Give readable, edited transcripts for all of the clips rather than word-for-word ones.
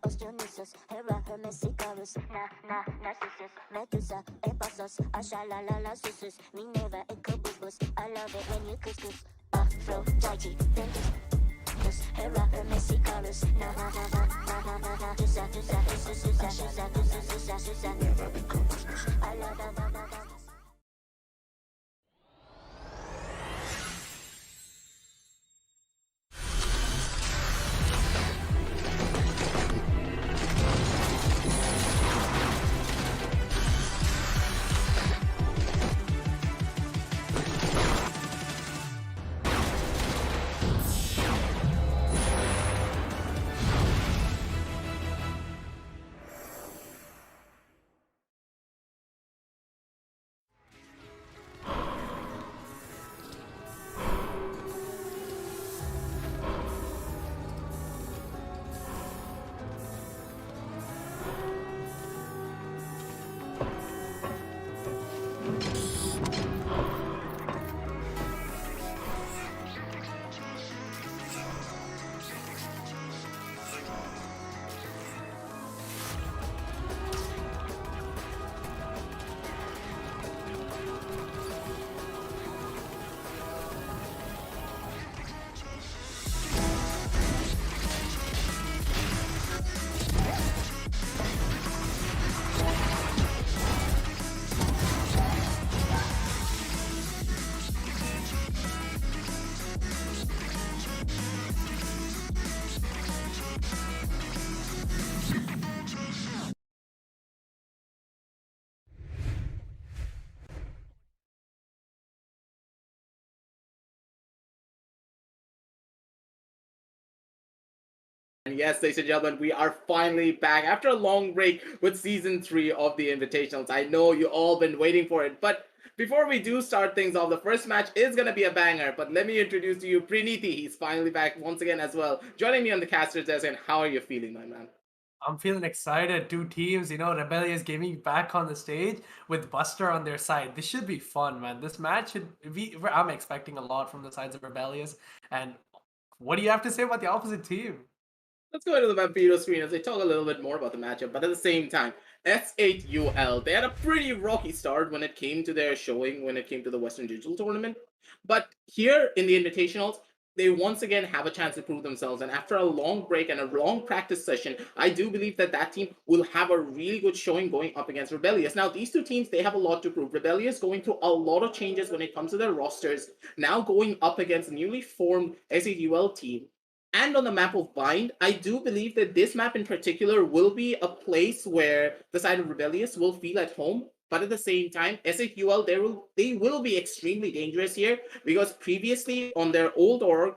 Osteonusus, Hera, Hermesicarus, Narcissus, Medusa, Epasos, Ashalalala, Susus, Minerva, Ecobus, I love it when you couscous, Aphrodite, Ventus, Hera, Hermesicarus, I love that. And yes, ladies and gentlemen, we are finally back after a long break with Season 3 of the Invitationals. I know you all been waiting for it, but before we do start things off, the first match is going to be a banger, but let me introduce to you Priniti. He's finally back once again as well, joining me on the caster's desk. And how are you feeling, my man? I'm feeling excited. Two teams, Rebellious Gaming back on the stage with Buster on their side. This should be fun, man. This match should be. I'm expecting a lot from the sides of Rebellious. And what do you have to say about the opposite team? Let's go into the Vampiro screen as they talk a little bit more about the matchup, but at the same time, S8UL, they had a pretty rocky start when it came to their showing, when it came to the Western Digital Tournament. But here in the Invitationals, they once again have a chance to prove themselves. And after a long break and a long practice session, I do believe that that team will have a really good showing going up against Rebellious. Now, these two teams, they have a lot to prove. Rebellious going through a lot of changes when it comes to their rosters, now going up against a newly formed S8UL team. And on the map of Bind, I do believe that this map in particular will be a place where the side of Rebellious will feel at home. But at the same time, SHUL, they will be extremely dangerous here because previously on their old org,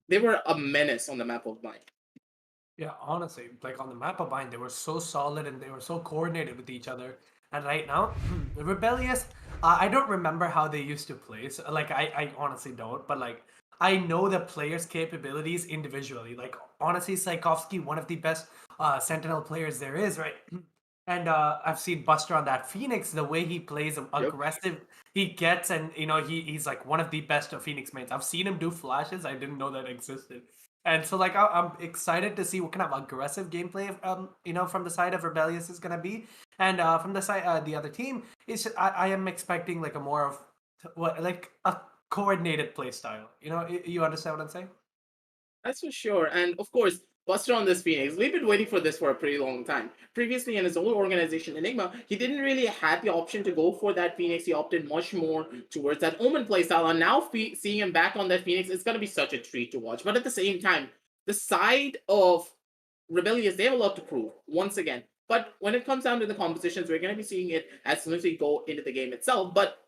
they were a menace on the map of Bind. Yeah, honestly, like on the map of Bind, they were so solid and they were so coordinated with each other. And right now, Rebellious, I don't remember how they used to play. So, like, I honestly don't. But, like, I know the players' capabilities individually. Like, honestly, Saikovsky, one of the best Sentinel players there is, right? And I've seen Buster on that Phoenix, the way he plays aggressive, he gets, and he's like one of the best of Phoenix mates. I've seen him do flashes. I didn't know that existed. And so, like, I'm excited to see what kind of aggressive gameplay, from the side of Rebellious is gonna be, and from the side, the other team is. I am expecting like a more of like a coordinated play style. You understand what I'm saying? That's for sure. And of course, Buster on this Phoenix, we've been waiting for this for a pretty long time. Previously, in his old organization, Enigma, he didn't really have the option to go for that Phoenix. He opted much more towards that Omen playstyle. And now seeing him back on that Phoenix is going to be such a treat to watch. But at the same time, the side of Rebellious, they have a lot to prove, once again. But when it comes down to the compositions, we're going to be seeing it as soon as we go into the game itself. But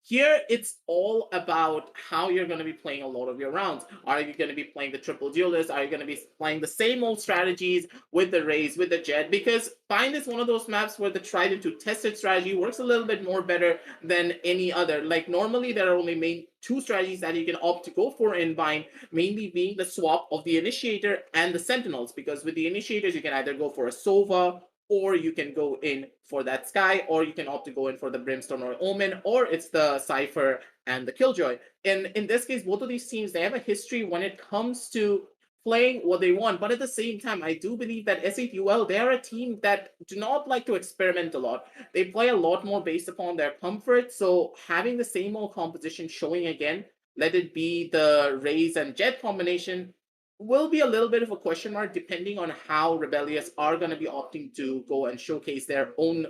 here, it's all about how you're going to be playing a lot of your rounds. Are you going to be playing the triple duelist? Are you going to be playing the same old strategies with the Raze, with the Jet? Because Bind is one of those maps where the tried and tested strategy works a little bit more better than any other. Like, normally, there are only main two strategies that you can opt to go for in Bind, mainly being the swap of the Initiator and the Sentinels. Because with the Initiators, you can either go for a Sova, or you can go in for that Sky, or you can opt to go in for the Brimstone or Omen, or it's the Cypher and the Killjoy. In this case, both of these teams, they have a history when it comes to playing what they want. But at the same time, I do believe that SAPUL, they are a team that do not like to experiment a lot. They play a lot more based upon their comfort. So having the same old composition showing again, let it be the Raze and Jet combination, will be a little bit of a question mark depending on how Rebellious are going to be opting to go and showcase their own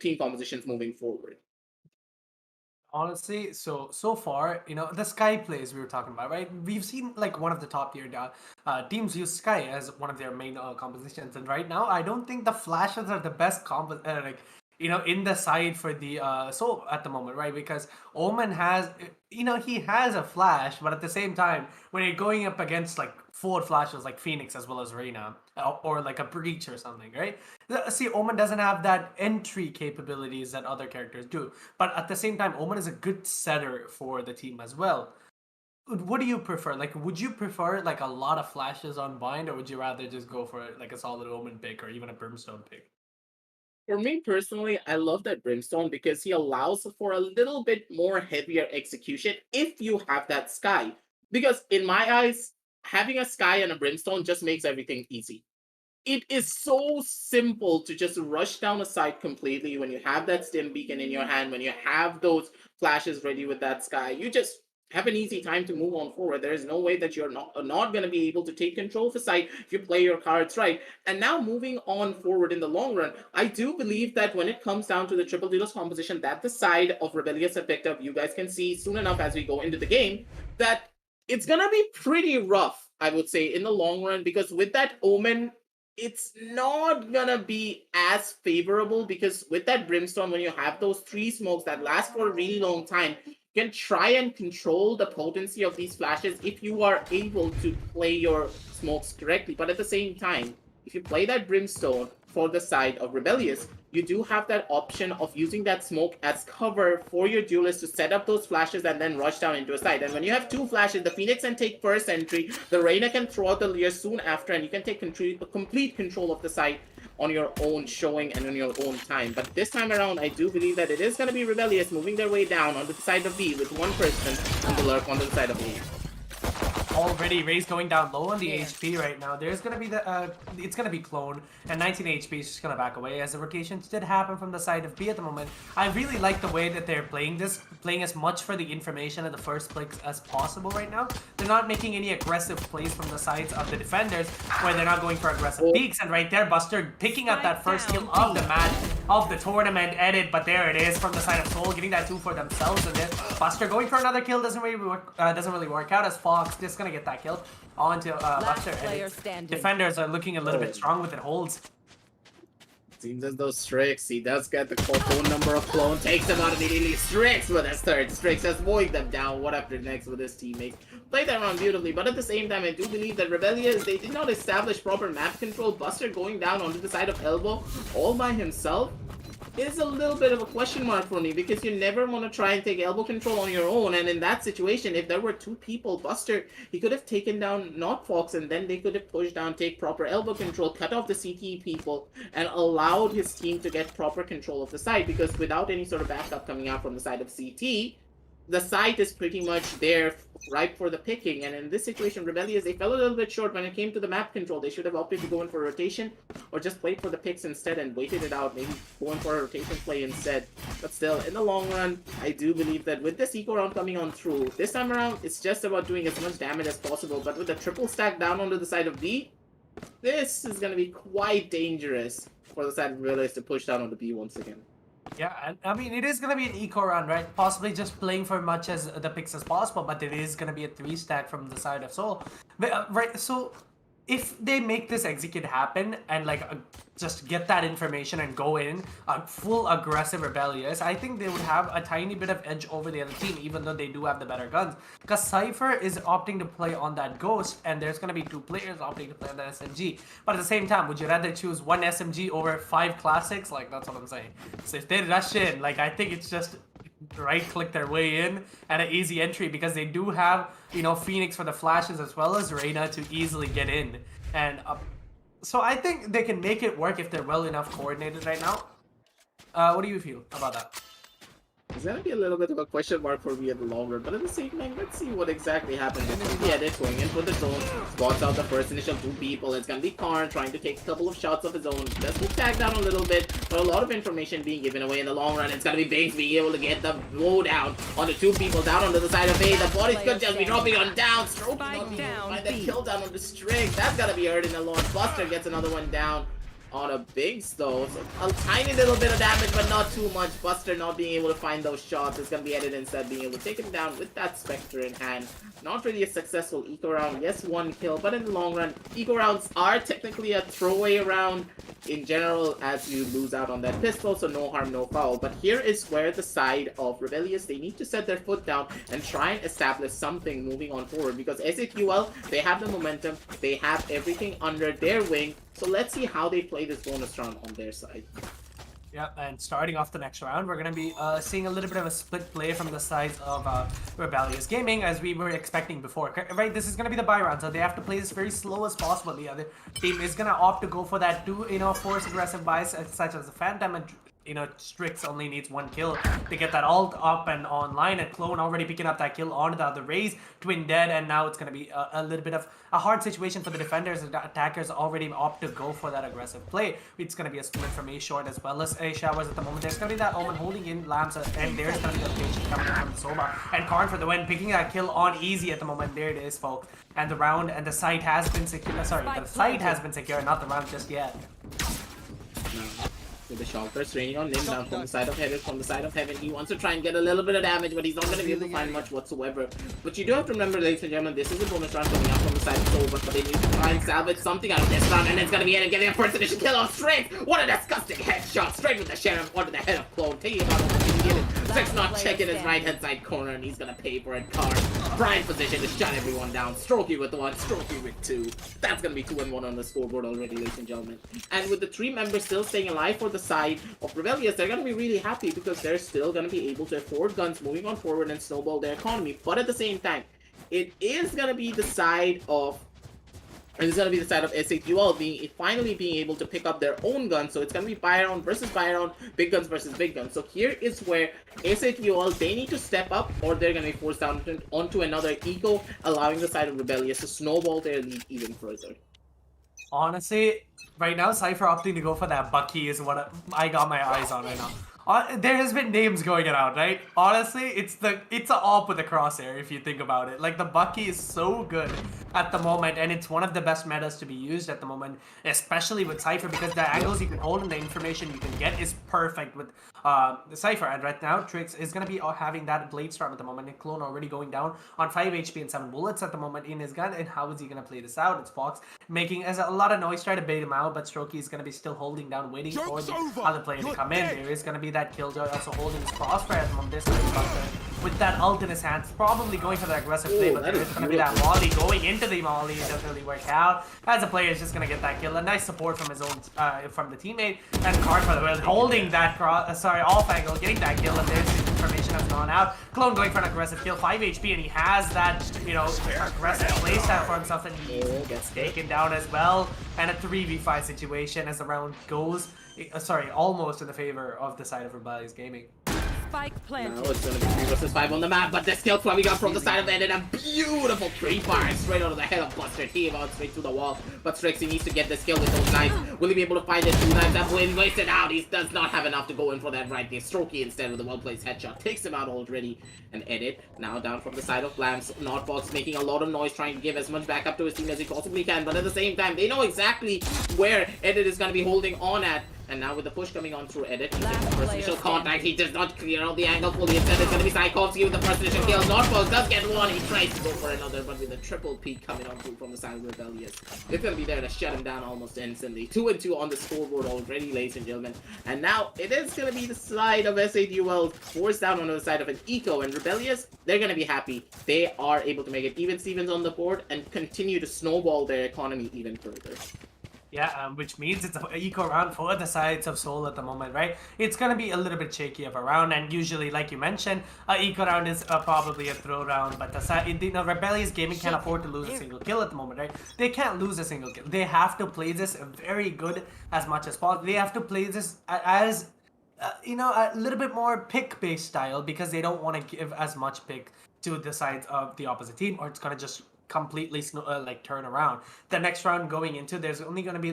team compositions moving forward. Honestly, so far, the Sky plays we were talking about, right? We've seen like one of the top tier teams use Sky as one of their main compositions, and right now, I don't think the flashes are the best in the side for the Soul at the moment, right? Because Omen has, he has a flash, but at the same time, when you're going up against like 4 flashes like Phoenix as well as Reyna, or like a Breach or something, right? See, Omen doesn't have that entry capabilities that other characters do, but at the same time, Omen is a good setter for the team as well. What do you prefer? Like, would you prefer like a lot of flashes on Bind, or would you rather just go for like a solid Omen pick or even a Brimstone pick? For me personally, I love that Brimstone because he allows for a little bit more heavier execution if you have that Sky. Because in my eyes, having a Sky and a Brimstone just makes everything easy. It is so simple to just rush down a site completely when you have that stim beacon in your hand, when you have those flashes ready with that Sky. You just have an easy time to move on forward. There is no way that you're not going to be able to take control of the site if you play your cards right. And now moving on forward in the long run, I do believe that when it comes down to the triple dealers composition, that the side of Rebellious have picked up, you guys can see soon enough as we go into the game, that it's going to be pretty rough, I would say, in the long run, because with that Omen, it's not gonna be as favorable, because with that Brimstone, when you have those 3 smokes that last for a really long time, you can try and control the potency of these flashes if you are able to play your smokes correctly. But at the same time, if you play that Brimstone for the side of Rebellious, you do have that option of using that smoke as cover for your duelist to set up those flashes and then rush down into a side. And when you have 2 flashes, the Phoenix can take first entry, the Reyna can throw out the Leer soon after, and you can take complete control of the side on your own showing and on your own time. But this time around, I do believe that it is going to be Rebellious moving their way down onto the side of B with 1 person and the Lurk onto the side of A. Already Raze going down low on the HP right now. There's gonna be it's gonna be clone, and 19 HP is just gonna back away as the rotations did happen from the side of B at the moment. I really like the way that they're playing as much for the information in the first place as possible right now. They're not making any aggressive plays from the sides of the defenders, where they're not going for aggressive peaks. And right there, Buster picking up that first kill of the match, of the tournament edit, but there it is from the side of Soul, getting that 2 for themselves. And then Buster going for another kill doesn't really work out, as Fox just gonna get that kill onto Buster. Defenders are looking a little bit strong with it holds. Seems as though Strix, he does get the phone number of clone, takes them out immediately. Strix with his third. Strix has mowing them down one after next with his teammates. Played that round beautifully, but at the same time, I do believe that Rebellious, they did not establish proper map control. Buster going down onto the side of Elbow all by himself is a little bit of a question mark for me, because you never want to try and take elbow control on your own. And in that situation, if there were 2 people, Buster, he could have taken down not Fox, and then they could have pushed down, take proper elbow control, cut off the CTE people, and allowed his team to get proper control of the side. Because without any sort of backup coming out from the side of CT, the site is pretty much there, ripe for the picking. And in this situation, Rebellious, they fell a little bit short when it came to the map control. They should have opted to go in for a rotation, or just played for the picks instead and waited it out, maybe going for a rotation play instead. But still, in the long run, I do believe that with this eco round coming on through, this time around, it's just about doing as much damage as possible. But with the triple stack down onto the side of B, this is going to be quite dangerous for the side of Rebellious to push down onto B once again. Yeah, and I mean, it is going to be an eco round, right? Possibly just playing for much as the picks as possible, but it is going to be a 3 stack from the side of Soul. But, right, so if they make this execute happen and like just get that information and go in full aggressive Rebellious, I think they would have a tiny bit of edge over the other team, even though they do have the better guns. Because Cypher is opting to play on that Ghost, and there's going to be 2 players opting to play on that SMG. But at the same time, would you rather choose 1 SMG over 5 classics? Like, that's what I'm saying. So if they rush in, like, I think it's just right-click their way in and an easy entry, because they do have, Phoenix for the flashes as well as Reyna to easily get in. And so I think they can make it work if they're well enough coordinated right now. What do you feel about that? It's gonna be a little bit of a question mark for me in the long run, but at the same time, let's see what exactly happens. It's gonna be Edit going in for the zone, spots out the first initial 2 people. It's gonna be Karn trying to take a couple of shots of his own. Just will tag down a little bit, but a lot of information being given away in the long run. It's gonna be Biggs being able to get the blow down on the 2 people down onto the side of A. The bodies could just be dropping on down. Stroke not being able to find that kill down on the string. That's gonna be hurting a lot. Buster gets another one down on a Biggs though, so a tiny little bit of damage, but not too much. Buster not being able to find those shots. It's gonna be Edit instead being able to take him down with that Spectre in hand. Not really a successful eco round. Yes, 1 kill, but in the long run, eco rounds are technically a throwaway round in general as you lose out on that pistol, so no harm, no foul. But here is where the side of Rebellious, they need to set their foot down and try and establish something moving on forward, because SAQL, they have the momentum, they have everything under their wing. So let's see how they play this bonus round on their side. Yeah, and starting off the next round, we're going to be seeing a little bit of a split play from the sides of Rebellious Gaming, as we were expecting before. Right, this is going to be the buy round, so they have to play this very slow as possible. The other team is going to opt to go for that 2, force aggressive buys, such as the Phantom and Strix only needs 1 kill to get that ult up and online, and Clone already picking up that kill onto the other Raze, Twin dead, and now it's going to be a little bit of a hard situation for the defenders. The attackers already opt to go for that aggressive play. It's going to be a split from A short as well as A showers at the moment. There's going to be that Omen holding in lamps, and there's going to be a rotation coming in from Soma, and Karn for the win, picking that kill on easy at the moment. There it is, folks, and the round and the site has been secure. Sorry, the site has been secure, not the round just yet. With the shock burst raining on Lim down from the side of Heaven, he wants to try and get a little bit of damage, but he's not going to be able to find much whatsoever. But you do have to remember, ladies and gentlemen, this is a bonus round coming out from the side of Soul, but they need to try and salvage something out of this round, and it's going to be getting a first initial kill on Strength. What a disgusting headshot, straight with the Sheriff onto the head of Clone, taking him out of the beginning. Six not checking his right hand side corner, and he's going to pay for it. Karn, prime position to shut everyone down. Strokey with 1, Strokey with 2. That's going to be 2-1 on the scoreboard already, ladies and gentlemen. And with the 3 members still staying alive for the side of Rebellious, they're going to be really happy because they're still going to be able to afford guns moving on forward and snowball their economy. But at the same time, it is going to be the side of SAQL finally being able to pick up their own guns. So it's going to be buy round versus buy round, big guns versus big guns. So here is where SAQL, they need to step up, or they're going to be forced down onto another eco, allowing the side of Rebellious to snowball their lead even further. Honestly, right now, Cypher opting to go for that Bucky is what I got my eyes on right now. There has been names going around, right? Honestly, it's a op with the crosshair if you think about it. Like, the Bucky is so good at the moment, and it's one of the best metas to be used at the moment, especially with Cypher, because the angles you can hold and the information you can get is perfect with the Cypher. And right now, Trix is going to be having that Blade Storm at the moment, and Clone already going down on 5 HP and 7 bullets at the moment in his gun. And how is he going to play this out? It's Fox making a lot of noise, trying to bait him out, but Strokey is going to be still holding down, waiting for the other player to come in. There is going to be that Killjoy also holding his crossfire at the moment. There's with that ult in his hands, probably going for the aggressive play, but there is going to be that Molly going into the Molly. It doesn't really work out, as a player is just going to get that kill. A nice support from his own, from the teammate, and Karn for the win, holding that off angle, getting that kill, and there's the information has gone out. Clone going for an aggressive kill, 5 HP, and he has that, aggressive playstyle for himself, and he gets taken down as well. And a 3v5 situation as the round goes, almost in the favor of the side of Rebellious Gaming. Spike planted. Now it's going to be 3 versus 5 on the map, but the skill coming up from the side of Edit, a beautiful pre-fire straight out of the head of Buster. He out straight to the wall, but Strixie needs to get the skill with those knives. Will he be able to find it 2 times? That win wasted out. He does not have enough to go in for that right there. Strokey instead with a well-placed headshot takes him out already. And Edit now down from the side of Lamps. Notbox making a lot of noise, trying to give as much backup to his team as he possibly can, but at the same time, they know exactly where Edit is going to be holding on at. And now with the push coming on through Edit, first initial contact, he does not clear out the angle fully. Instead, it's going to be Psykovsky with the first initial kill. Notbox does get 1, he tries to go for another, but with a triple peak coming on through from the side of Rebellious, it's going to be there to shut him down almost instantly. 2-2 on the scoreboard already, ladies and gentlemen. And now it is going to be the side of SADUL forced down on the side of an Eco, and Rebellious, they're going to be happy. They are able to make it even Stevens on the board and continue to snowball their economy even further. Yeah, which means it's an eco round for the sides of Seoul at the moment, right? It's going to be a little bit shaky of a round, and usually, like you mentioned, eco round is probably a throw round, but the Rebellious Gaming can't afford to lose a single kill at the moment, right? They can't lose a single kill. They have to play this very good as much as possible. They have to play this as a little bit more pick-based style because they don't want to give as much pick to the sides of the opposite team, or it's gonna just completely turn around. The next round going into, there's only gonna be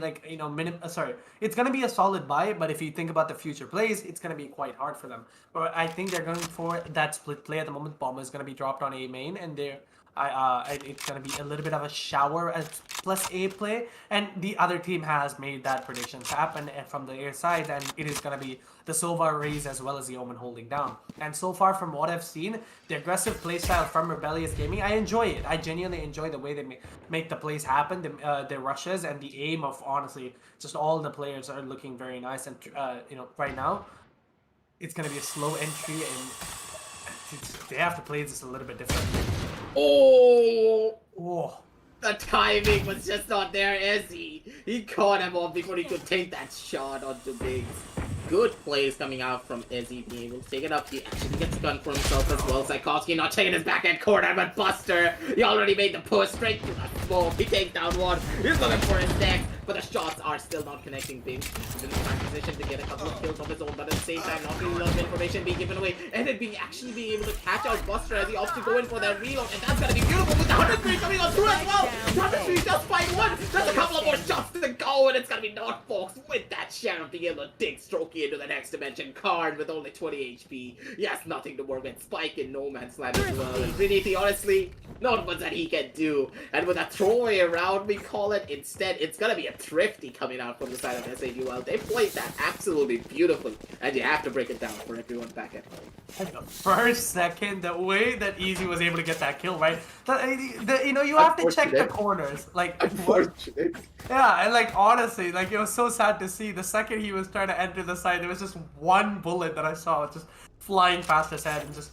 it's gonna be a solid buy, but if you think about the future plays, it's gonna be quite hard for them. But I think they're going for that split play at the moment. Bomb is gonna be dropped on A main, and it's gonna be a little bit of a shower plus A play, and the other team has made that predictions happen from the air side, and it is gonna be the Sova raise as well as the Omen holding down. And so far from what I've seen, the aggressive playstyle from Rebellious Gaming, I enjoy it. I genuinely enjoy the way they make the plays happen, the rushes, and the aim of, honestly, just all the players are looking very nice. And right now, it's gonna be a slow entry, and they have to play this a little bit differently. Oh, the timing was just not there, is he? He caught him off before he could take that shot onto Biggs. Good plays coming out from Izzy being able to take it up. He actually gets a gun for himself as well. Psychowski not taking his back end corner, but Buster, he already made the push straight to the smoke. He takes down one. He's looking for his next, but the shots are still not connecting. Biggs is in the prime position to get a couple of kills of his own, but at the same time, not really a lot of information being given away, and then being able to catch out Buster as he opts to go in for that reload, and that's gonna be beautiful with the 103 coming on through as well. 103 just fight one. There's a couple of more shots to go, and it's gonna be Not Fox with that Sheriff being able to dig Strokey into the next dimension. Card with only 20 HP. Yes, nothing to work with. Spike in No Man's Land as well. And Trinity, honestly, not much that he can do. And with a throwaway around, we call it, instead, it's gonna be a Thrifty coming out from the side of SAUL. They played that absolutely beautifully, and you have to break it down for everyone back at home. The first second, the way that Easy was able to get that kill, right? You have to check the corners. Unfortunate. Yeah, and honestly, it was so sad to see. The second he was trying to enter the side, there was just one bullet that I saw just flying past his head and just,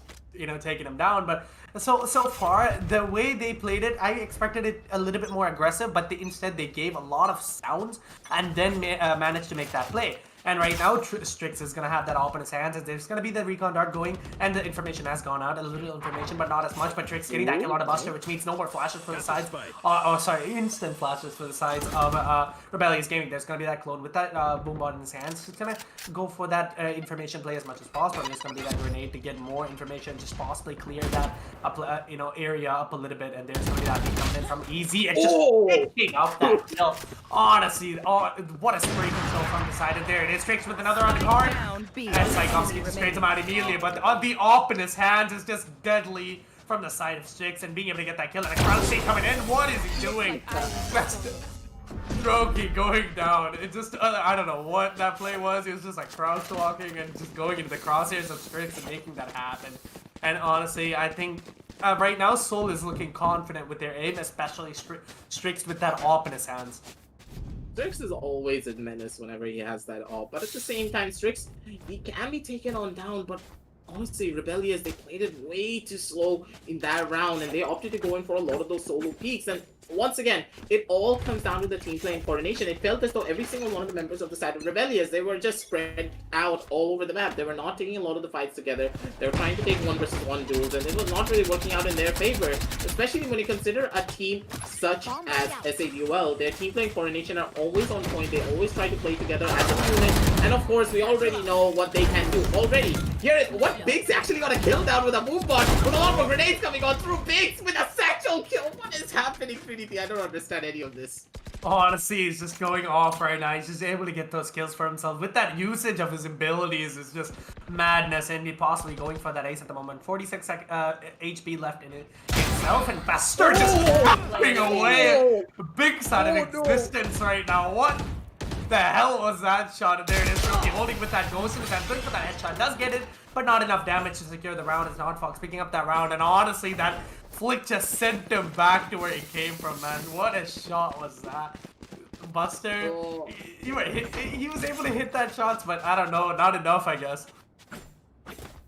taking him down. But so far, the way they played it, I expected it a little bit more aggressive, but instead they gave a lot of sounds and then managed to make that play. And right now, Strix is going to have that op in his hands. There's going to be the recon dart going, and the information has gone out. A little information, but not as much. But Strix getting that kill on a Buster, which means no more flashes for the sides. Instant flashes for the sides of Rebellious Gaming. There's going to be that clone with that boombot in his hands. He's going to go for that information play as much as possible. There's going to be that grenade to get more information, just possibly clear that area up a little bit. And there's going to be that thing coming in from Easy and just picking up that kill. Honestly, what a spray control from the side. And there it is. Strix with another on the card, and Psychowski just straights him out immediately, but the op in his hands is just deadly from the side of Strix, and being able to get that kill, and a crowd state coming in. What is he doing? Strokey going down. It just, I don't know what that play was. He was just crouch walking and just going into the crosshairs of Strix and making that happen. And honestly, I think right now Soul is looking confident with their aim, especially Strix with that op in his hands. Strix is always a menace whenever he has that op, but at the same time, Strix, he can be taken on down, but honestly, Rebellious, they played it way too slow in that round, and they opted to go in for a lot of those solo peaks, and once again, it all comes down to the team play and coordination. It felt as though every single one of the members of the side of Rebellious, they were just spread out all over the map. They were not taking a lot of the fights together. They were trying to take 1 versus 1 duels, and it was not really working out in their favor, especially when you consider a team such as SAUL. Their team play and coordination are always on point. They always try to play together as a unit, and of course, we already know what they can do already. Here is what Biggs actually got a kill down with a move bot, with a lot more grenades coming on through Biggs with a satchel kill. What is happening, Trinity? I don't understand any of this. Honestly, he's just going off right now. He's just able to get those kills for himself. With that usage of his abilities, is just madness, and he possibly going for that ace at the moment. 46 HP left in it himself, and Buster just chopping away Big side of existence right now. What the hell was that shot? And there it is, Rookie holding with that ghost in his hand, good for that headshot, does get it, but not enough damage to secure the round. As Not Fox picking up that round, and honestly, that flick just sent him back to where he came from, man. What a shot was that? Buster, he was able to hit that shots, but I don't know, not enough, I guess.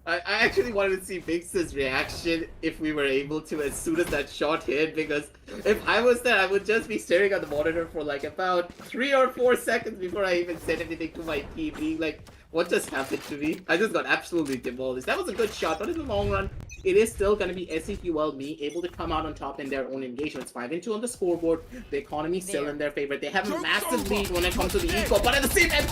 I actually wanted to see Biggs' reaction if we were able to as soon as that shot hit, because if I was there, I would just be staring at the monitor for about 3 or 4 seconds before I even said anything to my team, being like, What just happened to me? I just got absolutely demolished. That was a good shot, but in the long run, it is still going to be SEQL me able to come out on top in their own engagements. 5-2 on the scoreboard. The economy still in their favor. They have a massive lead when it comes to the eco, but at the same time,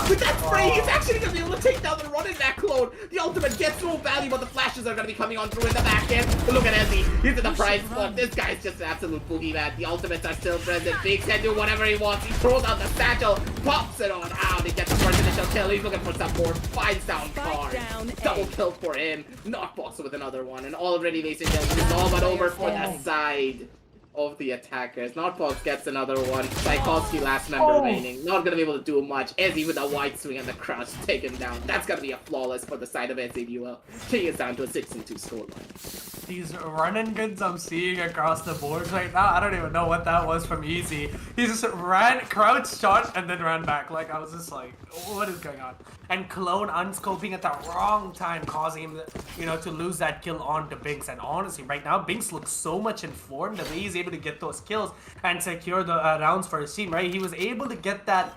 with that spray, he's actually going to be able to take down the run in that clone. The ultimate gets no value, but the flashes are going to be coming on through in the back end. But look at Ezzy. He's in the prize spot. This guy's just an absolute boogeyman. The ultimates are still present. Big can do whatever he wants. He throws out the satchel, pops it on out. He gets the first initial kill. He's looking for some more. Finds down card. Double kill for him. Knockbox with another one. And already, ladies and gentlemen, it's all but over for the side of the attackers. Knockbox gets another one. Tchaikovsky last member remaining. Not gonna be able to do much. Ezzy with a wide swing and the crouch taken down. That's gonna be a flawless for the side of SABUL. Taking it down to a 6-2 scoreline. These run-and guns I'm seeing across the boards right now, I don't even know what that was from Easy. He just ran, crouched, shot, and then ran back. Like, I was just like, what is going on? And Clone unscoping at the wrong time, causing him, you know, to lose that kill onto Binks. And honestly, right now, Binks looks so much informed the way he's able to get those kills and secure the rounds for his team, right? He was able to get that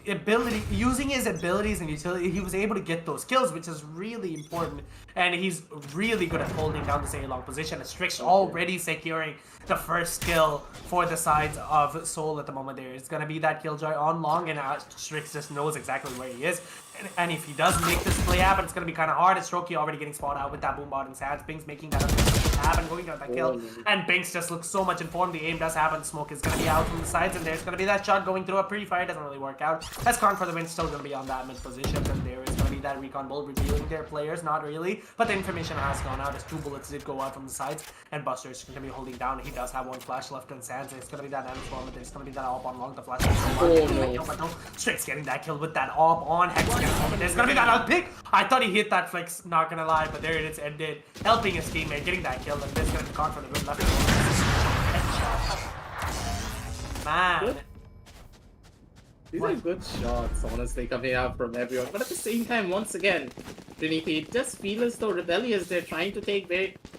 ability, using his abilities and utility, he was able to get those kills, which is really important. And he's really good at holding down this A-long position. And Strix already securing the first kill for the sides of Seoul at the moment. There is going to be that Killjoy on long, and Strix just knows exactly where he is. And if he does make this play happen, it's going to be kind of hard. It's Strokey already getting spotted out with that boombot in Sands. Binks making that happen, going down that kill. And Binks just looks so much informed. The aim does happen. Smoke is going to be out from the sides, and there's going to be that shot going through a pre-fire. Doesn't really work out. As Con for the win, still going to be on that mid position. And there is going to be that recon bull revealing their players. Not really, but the information has gone out as 2 bullets did go out from the sides. And Buster is going to be holding down. He does have 1 flash left in Sands. It's going to be that Nanoform. There's going to be that AWP on long. The flash but no. Strix getting that kill with that AWP on. Hex getting home. There's going to be that pick. I thought he hit that flex, not gonna lie, but there it is, ended. Helping his teammate, getting that kill, and this gonna be caught for the win left. Man. These are good shots, honestly, coming out from everyone. But at the same time, once again, Trinity, it does feel as though Rebellious, they're trying to take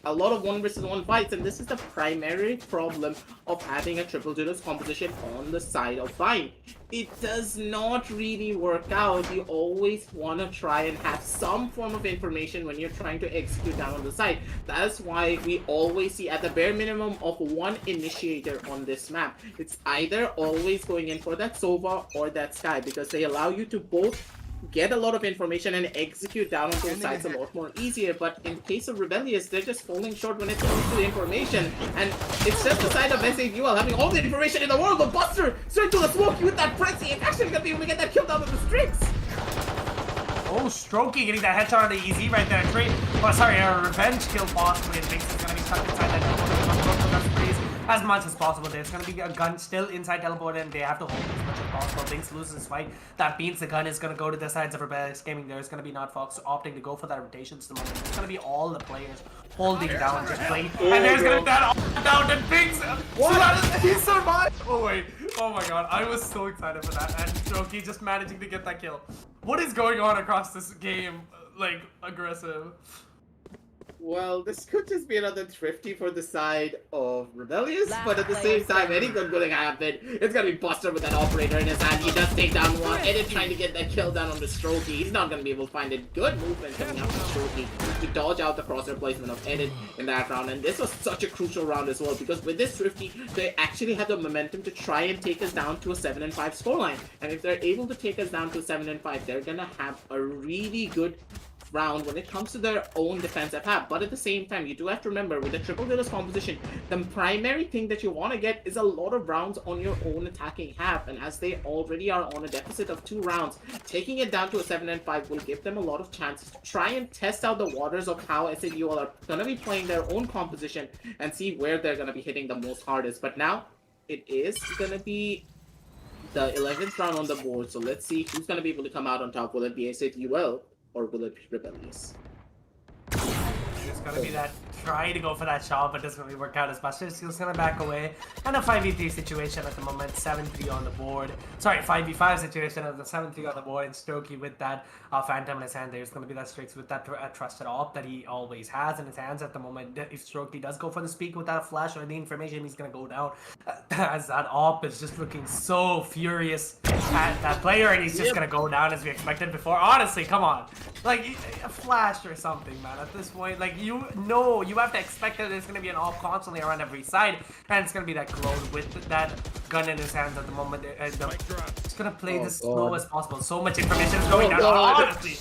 a lot of 1-versus-1 fights, and this is the primary problem of having a triple duelist composition on the side of Vine. It does not really work out. You always want to try and have some form of information when you're trying to execute down on the side. That's why we always see at the bare minimum of 1 initiator on this map. It's either always going in for that Sova or that Sky, because they allow you to both get a lot of information and execute down on those sides a lot more easier. But in case of Rebellious, they're just falling short when it comes to the information. And it's just the side of SAUL having all the information in the world. But Buster straight to the smoke with that frenzy. It's actually gonna be able to get that kill down with the Strix. Oh, Strokey getting that headshot on the easy right there. A revenge kill possibly. And Binks is gonna be stuck inside that as much as possible. There's gonna be a gun still inside teleport, and they have to hold as much as possible. Binks loses his fight. That means the gun is gonna go to the sides of Rebellious Gaming. There's gonna be not Fox opting to go for that rotation at the moment. It's gonna be all the players holding down, just playing. And there's gonna be that all down and Binks. He survived. Oh wait. Oh my god. I was so excited for that. And Strokey just managing to get that kill. What is going on across this game? Like, aggressive. Well, this could just be another thrifty for the side of Rebellious, but at the same time, anything could happen. It's gonna be Buster with that operator in his hand. He does take down one. Edit trying to get that kill down on the Strokey. He's not gonna be able to find it. Good movement coming out from Strokey to dodge out the crosshair placement of Edit in that round. And this was such a crucial round as well, because with this thrifty, they actually had the momentum to try and take us down to a 7-5 scoreline. And if they're able to take us down to 7-5, they're gonna have a really good round when it comes to their own defensive half. But at the same time, you do have to remember, with the triple duelist composition, the primary thing that you want to get is a lot of rounds on your own attacking half. And as they already are on a deficit of 2 rounds, taking it down to a 7-5 will give them a lot of chances to try and test out the waters of how SAUL are going to be playing their own composition and see where they're going to be hitting the most hardest. But now it is going to be the 11th round on the board, so let's see who's going to be able to come out on top. Will it be SAUL or will it be Rebellious? It is gonna be that try to go for that shot, but doesn't really work out as much. He's just gonna back away. And a 5v3 situation at the moment, 7-3 on the board. Sorry, 5v5 situation at the 7-3 on the board, and Strokey with that Phantom in his hand. There's gonna be that Strix with that trusted op that he always has in his hands at the moment. If Strokey does go for the speak with that flash or the information, he's gonna go down. As that op is just looking so furious at that player, and he's just gonna go down as we expected before. Honestly, come on. Like, a flash or something, man. At this point, like, you have to expect that there's gonna be an op constantly around every side, and it's gonna be that clone with that gun in his hands at the moment. It's gonna play this slow as possible. So much information is going down. Honestly,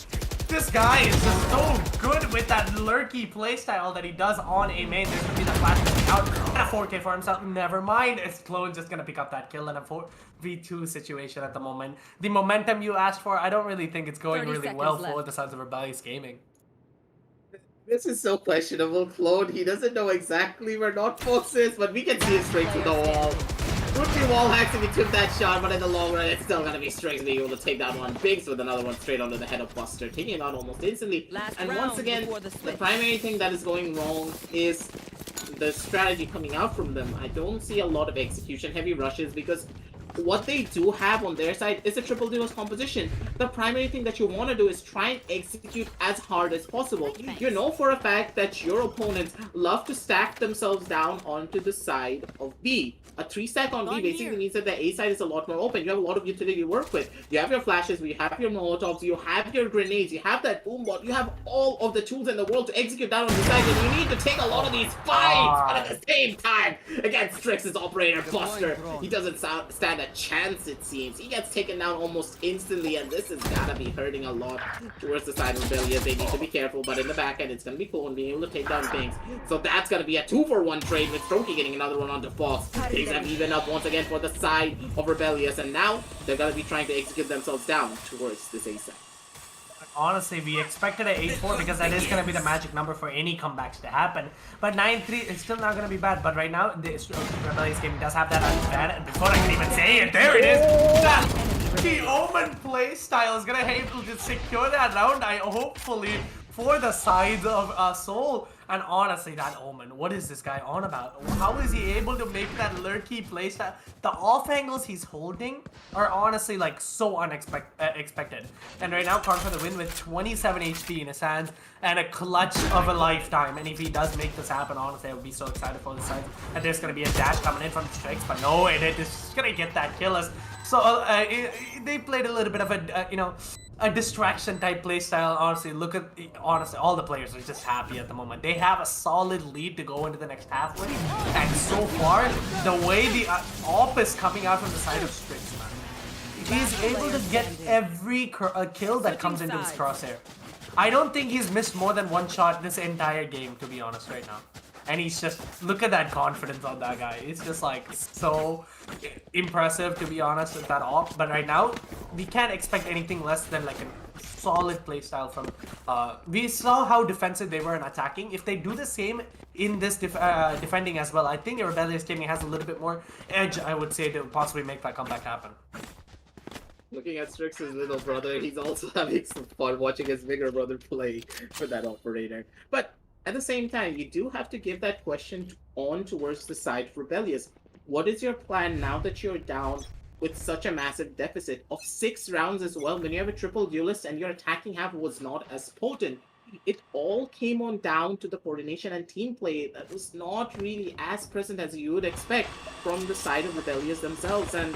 this guy is just so good with that lurky playstyle that he does on a main. There's gonna be the flash coming out and a 4K for himself. Never mind, it's clone just gonna pick up that kill in a 4v2 situation at the moment. The momentum you asked for, I don't really think it's going really well for the Sons of Rebellious Gaming. This is so questionable, Claude. He doesn't know exactly where Notfox is, but we can see it straight through the wall. Would be wall hacks if he took that shot, but in the long run, it's still gonna be Strix being able to take that one. Biggs with another one straight onto the head of Buster, taking it out almost instantly. And once again, the primary thing that is going wrong is the strategy coming out from them. I don't see a lot of execution heavy rushes because what they do have on their side is a triple duos composition. The primary thing that you want to do is try and execute as hard as possible. You know for a fact that your opponents love to stack themselves down onto the side of B. A 3-stack on B basically means that the A side is a lot more open. You have a lot of utility to work with. You have your flashes, you have your molotovs, you have your grenades, you have that boom bot, you have all of the tools in the world to execute down on the side, and you need to take a lot of these fights, but at the same time, against Strix's operator Buster, he doesn't stand a chance, it seems. He gets taken down almost instantly, and this is gotta be hurting a lot towards the side of Rebellious. They need to be careful, but in the back end, it's gonna be cool and being able to take down things. So that's gonna be a 2-for-1 trade with Strokey getting another one onto Fox. Things have even up once again for the side of Rebellious, and now they're gonna be trying to execute themselves down towards this A side. Honestly, we expected an 8-4 because that is going to be the magic number for any comebacks to happen. But 9-3 is still not going to be bad. But right now, the Rebellious Gaming does have that advantage. Before I can even say it, there it is! The Omen playstyle is going to able to secure that round, hopefully, for the sides of Soul. And honestly, that Omen, what is this guy on about? How is he able to make that lurky playstyle? The off angles he's holding are honestly like so unexpected. And right now, Karn for the win with 27 HP in his hands and a clutch of a lifetime. And if he does make this happen, honestly, I would be so excited for the side. And there's going to be a dash coming in from the Strix, but no, it is going to get that kill us. So they played a little bit of a distraction type playstyle. Honestly, look at all the players are just happy at the moment. They have a solid lead to go into the next half with, and so far the way the op is coming out from the side of Strix, man, he's able to get every kill that comes into this crosshair. I don't think he's missed more than one shot this entire game, to be honest, right now. And he's just, look at that confidence on that guy. It's just like so impressive, to be honest, with that op. But right now, we can't expect anything less than like a solid playstyle from. We saw how defensive they were in attacking. If they do the same in this defending as well, I think the Rebellious Gaming has a little bit more edge, I would say, to possibly make that comeback happen. Looking at Strix's little brother, he's also having some fun watching his bigger brother play for that operator. But at the same time, you do have to give that question on towards the side of Rebellious. What is your plan now that you're down with such a massive deficit of 6 rounds as well? When you have a triple duelist and your attacking half was not as potent, it all came on down to the coordination and team play that was not really as present as you would expect from the side of Rebellious themselves. And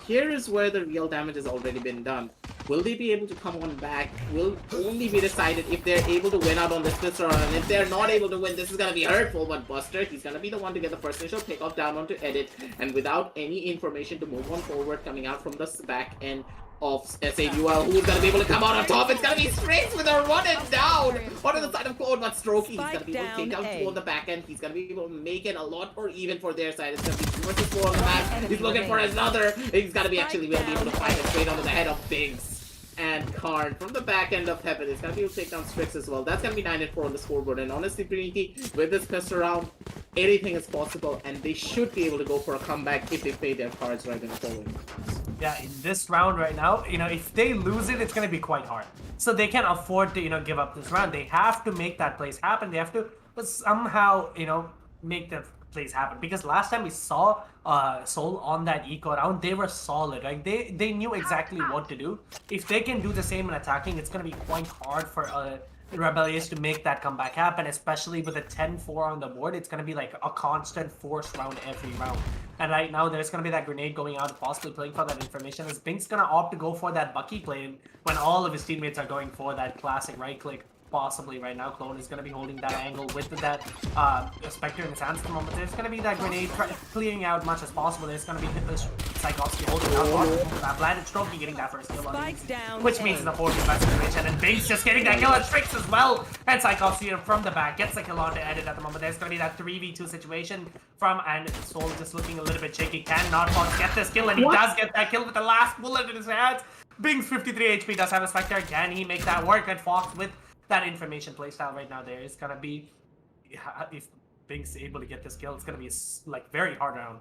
here is where the real damage has already been done. Will they be able to come on back? Will only be decided if they're able to win out on this first round. And if they're not able to win, this is going to be hurtful. But Buster, he's going to be the one to get the first initial pickoff down onto Edit. And without any information to move on forward coming out from the back end of SAUL, who's going to be able to come out on top? It's going to be Strix with a run and down on the side of Claude, but Strokey, he's going to be able to take down 2 on the back end. He's going to be able to make it a lot more even for their side. It's going to be 2 versus 4 on the map. He's looking for another. He's going to be actually will be able to find it straight onto the head of Biggs. And Karn from the back end of Heaven is going to be able to take down Strix as well. That's going to be 9-4 on the scoreboard. And honestly, Trinity, with this first round, anything is possible. And they should be able to go for a comeback if they play their cards right in the following rounds. Yeah, in this round right now, if they lose it, it's going to be quite hard. So they can't afford to, give up this round. They have to make that place happen. They have to but somehow, make the plays happen. Because last time we saw Seoul on that eco round, they were solid. Like they knew exactly what to do. If they can do the same in attacking, it's gonna be quite hard for Rebellious to make that comeback happen, especially with a 10-4 on the board. It's gonna be like a constant force round every round. And right now, there's gonna be that grenade going out, possibly playing for that information. As Bink's gonna opt to go for that Bucky play when all of his teammates are going for that classic right click. Possibly right now, Clone is going to be holding that angle with that Spectre in his hands at the moment. There's going to be that grenade clearing out much as possible. There's going to be Tchaikovsky holding that landed Strokey getting that first kill on him, which means it's a 4v best situation. And Bates just getting that kill on Tricks as well. And Tchaikovsky from the back gets the kill on to edit at the moment. There's going to be that 3v2 situation and Soul just looking a little bit shaky. Cannot get this kill, and he does get that kill with the last bullet in his hands. Bing's 53 HP does have a Spectre. Can he make that work? And Fox with that information playstyle right now there is gonna be, if Binks able to get this kill, it's gonna be like very hard round.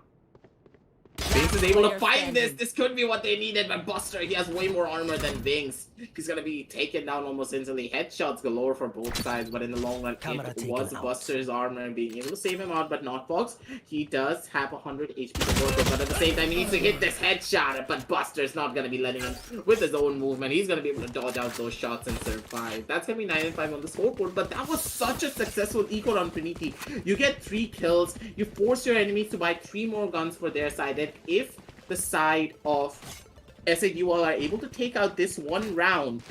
Binks is able to find this. This could be what they needed, but Buster, he has way more armor than Binks. He's gonna be taken down almost instantly. Headshots galore for both sides, but in the long run, it was Buster's armor being able to save him out, but not Fox. He does have 100 HP to work with, but at the same time, he needs to hit this headshot, but Buster's not gonna be letting him with his own movement. He's gonna be able to dodge out those shots and survive. That's gonna be 9-5 on the scoreboard, but that was such a successful eco round for Niki. You get 3 kills, you force your enemies to buy 3 more guns for their side, and if the side of SAUL are able to take out this one round,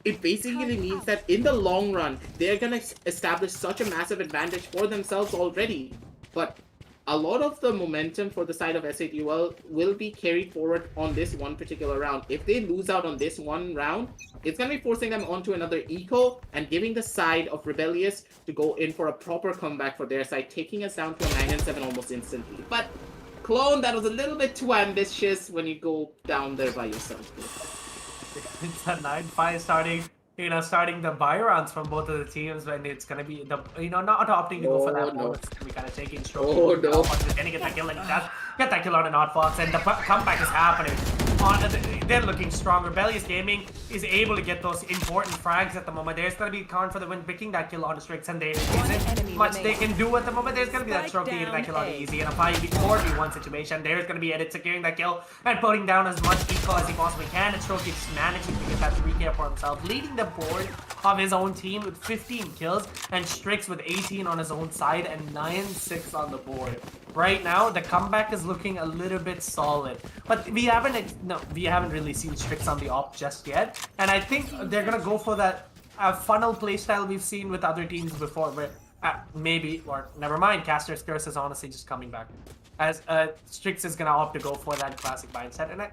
it basically means that in the long run, they're gonna establish such a massive advantage for themselves already. But a lot of the momentum for the side of SAUL will be carried forward on this one particular round. If they lose out on this one round, it's gonna be forcing them onto another eco and giving the side of Rebellious to go in for a proper comeback for their side, taking us down to a 9-7 almost instantly. But Clone, that was a little bit too ambitious when you go down there by yourself. It's a 9-5 starting the buy rounds from both of the teams, when it's gonna be not opting to go for that one. It's gonna be kind of taking stroke. Oh no! Gonna get that kill, and he does get that kill on an odd Fox, and the comeback is happening. They're looking strong. Rebellious Gaming is able to get those important frags at the moment. There's going to be Khan for the win, picking that kill on the Strix, and there isn't much they can do at the moment. There's going to be that Stroke getting that kill on the easy, and a 4v1 situation. There's going to be Edit securing that kill and putting down as much eco as he possibly can, and Stroke is managing to get that 3k for himself, leading the board of his own team with 15 kills, and Strix with 18 on his own side and 9-6 on the board. Right now, the comeback is looking a little bit solid, but we haven't really seen Strix on the op just yet, and I think they're gonna go for that funnel playstyle we've seen with other teams before, where maybe, or never mind, Caster's Curse is honestly just coming back, as Strix is gonna opt to go for that classic mindset, and a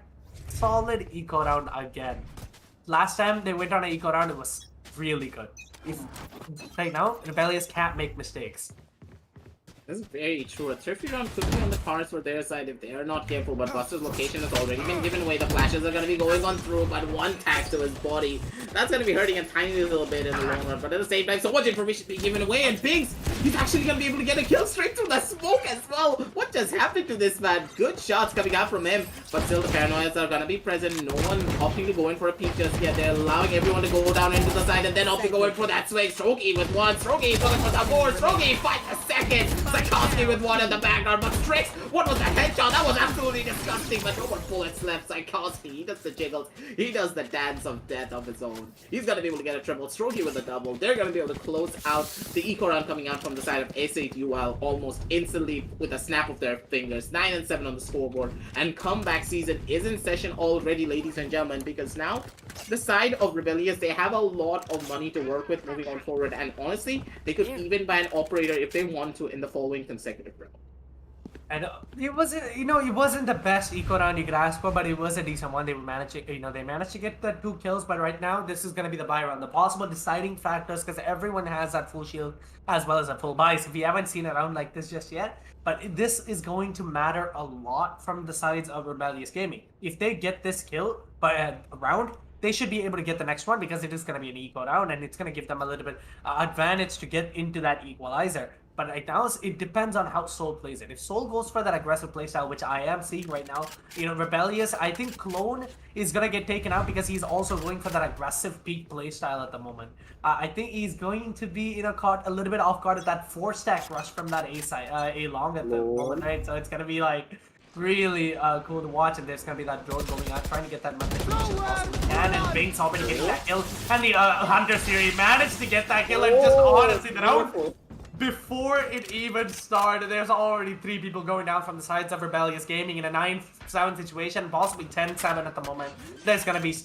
solid eco round again. Last time they went on an eco round, it was really good. Right now, Rebellious can't make mistakes. This is very true. A thrifty round could be on the cards for their side if they are not careful, but Buster's location has already been given away. The flashes are going to be going on through, but one tag to his body. That's going to be hurting a tiny little bit in the long run, but at the same time, so much information being given away, and Biggs, he's actually going to be able to get a kill straight through the smoke as well. What just happened to this man? Good shots coming out from him, but still the paranoias are going to be present. No one opting to go in for a peek just yet. They're allowing everyone to go down into the side and then opting to go in for that swing. Strokey with one. Strokey looking for some more. Strokey fight a second. Tchaikovsky with one in the background, but Strix, what was that headshot? That was absolutely disgusting, but no more bullets left. Tchaikovsky, he does the jiggles. He does the dance of death of his own. He's gonna be able to get a triple. Strokey with a double. They're gonna be able to close out the eco round coming out from the side of SAUL almost instantly with a snap of their fingers. 9-7 on the scoreboard, and comeback season is in session already, ladies and gentlemen, because now the side of Rebellious, they have a lot of money to work with moving on forward, and honestly, they could even buy an operator if they want to in the following consecutive round. And it wasn't the best eco round you could ask for, but it was a decent one. They managed to, they managed to get the 2 kills, but right now this is going to be the buy round. The possible deciding factors, because everyone has that full shield as well as a full buy. So we haven't seen a round like this just yet, but this is going to matter a lot from the sides of Rebellious Gaming. If they get this kill by a round, they should be able to get the next one, because it is going to be an eco round, and it's going to give them a little bit advantage to get into that equalizer. But right now, it depends on how Soul plays it. If Soul goes for that aggressive playstyle, which I am seeing right now, Rebellious, I think Clone is going to get taken out because he's also going for that aggressive peak playstyle at the moment. I think he's going to be, caught a little bit off guard at that 4-stack rush from that A side, A long at the moment, right? So it's going to be like really cool to watch, and there's gonna be that drone going out trying to get that method and Binks already getting that kill, and the Hunter series managed to get that kill, and just honestly the round before it even started, there's already 3 people going down from the sides of Rebellious Gaming in a 9-7 situation, possibly 10-7 at the moment. There's gonna be,